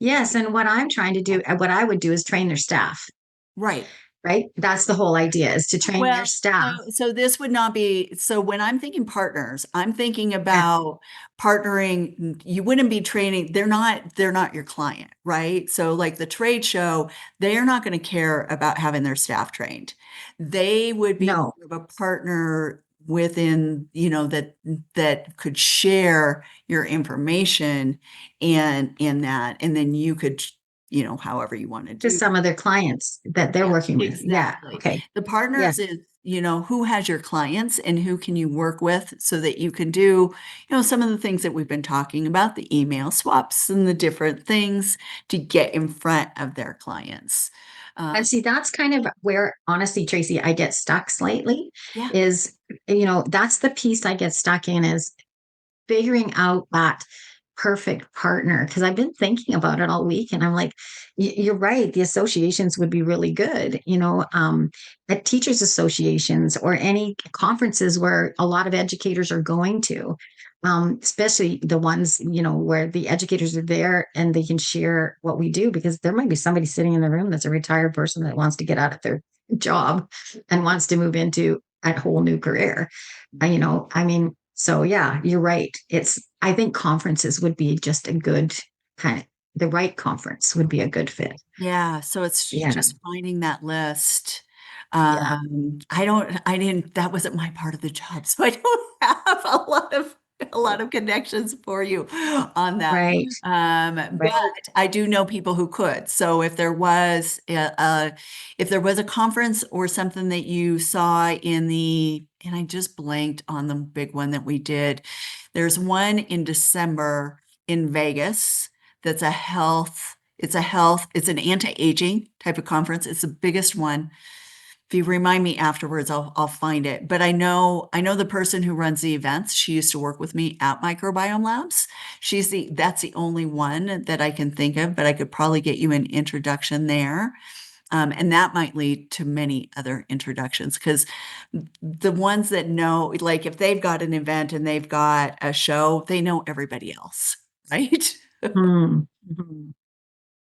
Yes. And what I'm trying to do, what I would do is train their staff, Right. right? That's the whole idea, is to train their Well, staff. so this would not be, so when I'm thinking partners, I'm thinking about partnering. You wouldn't be training, they're not your client, right? So like the trade show, they're not going to care about having their staff trained. They would be No. more of a partner within, that could share your information and in that, and then you could, however you want to To do. some of their clients that they're Yeah, working with. Yeah. exactly. Okay. The Yeah. partners is, who has your clients and who can you work with so that you can do, some of the things that we've been talking about, the email swaps and the different things to get in front of their clients. And see, that's kind of where, honestly, Tracy, I get stuck slightly Yeah. is, that's the piece I get stuck in, is figuring out that perfect partner because I've been thinking about it all week and I'm like, you're right. The associations would be really good, at teachers associations or any conferences where a lot of educators are going to, especially the ones, where the educators are there and they can share what we do because there might be somebody sitting in the room that's a retired person that wants to get out of their job and wants to move into a whole new career. So yeah, you're right. I think conferences would be just a good the right conference would be a good fit. Yeah, so it's Yeah. just finding that list. Yeah. I didn't, that wasn't my part of the job, so I don't have a lot of connections for you on that. Right. Right. But I do know people who could. So if there was a conference or something that you saw and I just blanked on the big one that we did. There's one in December in Vegas that's it's an anti-aging type of conference. It's the biggest one. If you remind me afterwards, I'll find it. But I know the person who runs the events. She used to work with me at Microbiome Labs. That's the only one that I can think of, but I could probably get you an introduction there. And that might lead to many other introductions because the ones that know, like if they've got an event and they've got a show, they know everybody else, right? Hmm. Mhm.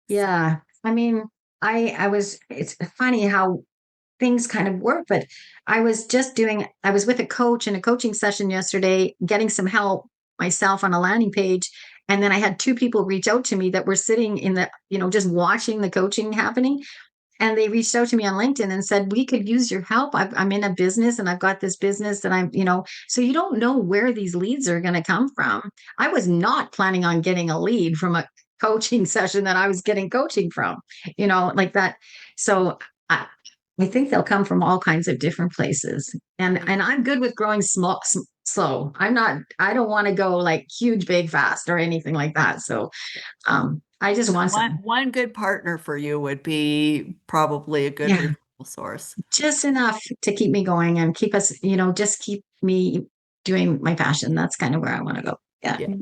Yeah. I mean, it's funny how things kind of work, but I was with a coach in a coaching session yesterday, getting some help myself on a landing page. And then I had two people reach out to me that were sitting in just watching the coaching happening. And they reached out to me on LinkedIn and said, we could use your help. I'm in a business and I've got this business that so you don't know where these leads are going to come from. I was not planning on getting a lead from a coaching session that I was getting coaching from, like that. So I think they'll come from all kinds of different places. And I'm good with growing slow. I don't want to go like huge, big, fast or anything like that. So I just want One good partner for you would be probably a good yeah, referral source. just enough to keep me going and keep us, just keep me doing my passion. That's kind of where I want to go. Yeah. Yeah.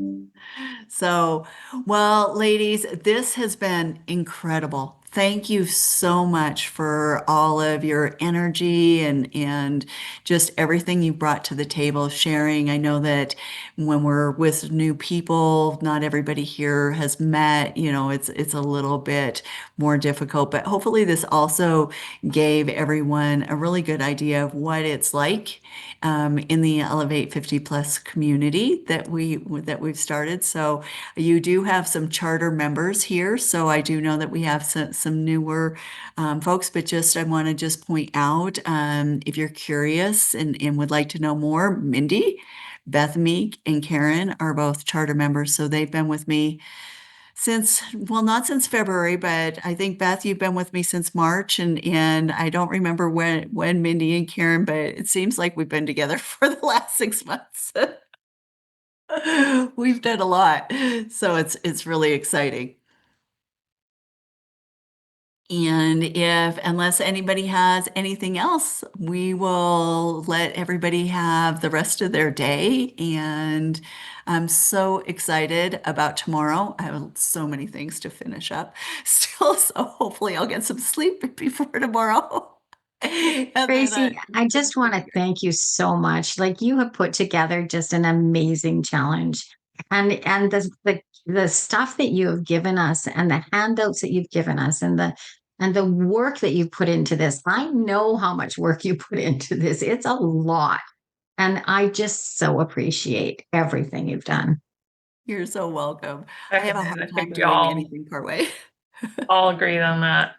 So, well, ladies, this has been incredible. Thank you so much for all of your energy and just everything you brought to the table, sharing. I know that when we're with new people, not everybody here has met, it's a little bit more difficult, but hopefully this also gave everyone a really good idea of what it's like in the Elevate 50 Plus community that we've started. So you do have some charter members here. So I do know that we have some newer folks, but I want to just point out if you're curious and would like to know more, Mindy, Beth Meek, and Karen are both charter members. So they've been with me not since February, but I think Beth, you've been with me since March, and I don't remember when Mindy and Karen, but it seems like we've been together for the last 6 months. We've done a lot, so it's really exciting. And unless anybody has anything else, we will let everybody have the rest of their day. And I'm so excited about tomorrow. I have so many things to finish up still, so hopefully I'll get some sleep before tomorrow. And then Tracy, I just want to thank you so much. Like you have put together just an amazing challenge. And the stuff that you have given us and the handouts that you've given us and the work that you put into this. I know how much work you put into this. It's a lot. And I just so appreciate everything you've done. you're so welcome. I have a And hard I time think we doing anything part way. all agreed on that.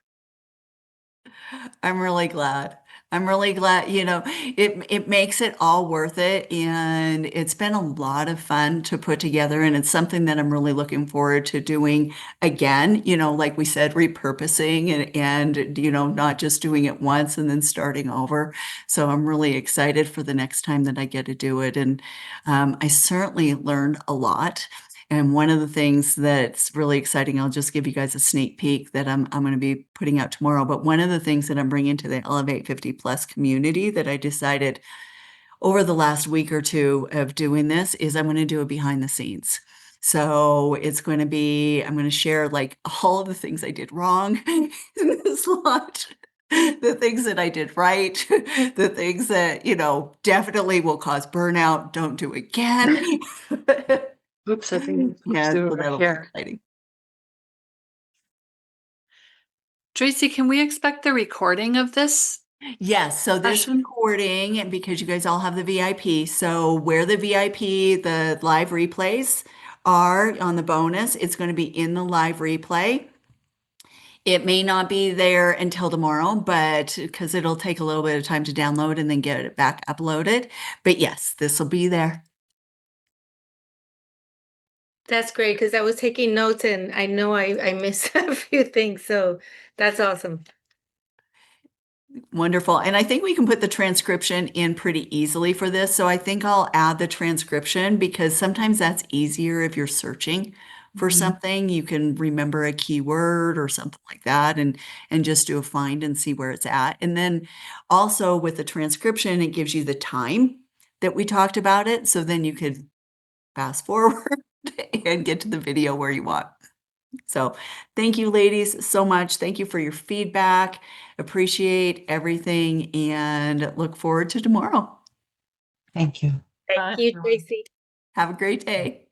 I'm really glad. I'm really glad, it makes it all worth it. And it's been a lot of fun to put together. And it's something that I'm really looking forward to doing again, like we said, repurposing and not just doing it once and then starting over. So I'm really excited for the next time that I get to do it. And I certainly learned a lot. And one of the things that's really exciting, I'll just give you guys a sneak peek that I'm going to be putting out tomorrow. But one of the things that I'm bringing to the Elevate 50 Plus community that I decided over the last week or two of doing this is I'm going to do a behind the scenes. So it's going to be, I'm going to share like all of the things I did wrong in this launch, the things that I did right, the things that, definitely will cause burnout. Don't do again. Oops, I think Yeah, through so her that'll be hair. exciting. Tracy, can we expect the recording of this? Yes, so this Session? recording, and because you guys all have the VIP, so where the VIP, the live replays are on the bonus, it's going to be in the live replay. It may not be there until tomorrow, but because it'll take a little bit of time to download and then get it back uploaded. But yes, this will be there. That's great because I was taking notes and I know I missed a few things. So that's awesome. Wonderful. And I think we can put the transcription in pretty easily for this. So I think I'll add the transcription because sometimes that's easier if you're searching for something. You can remember a keyword or something like that and just do a find and see where it's at. And then also with the transcription, it gives you the time that we talked about it. So then you could fast forward and get to the video where you want. So thank you, ladies, so much. Thank you for your feedback. Appreciate everything and look forward to tomorrow. Thank you. Thank you, Tracy. Have a great day.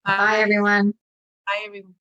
Bye, everyone. Bye, everyone.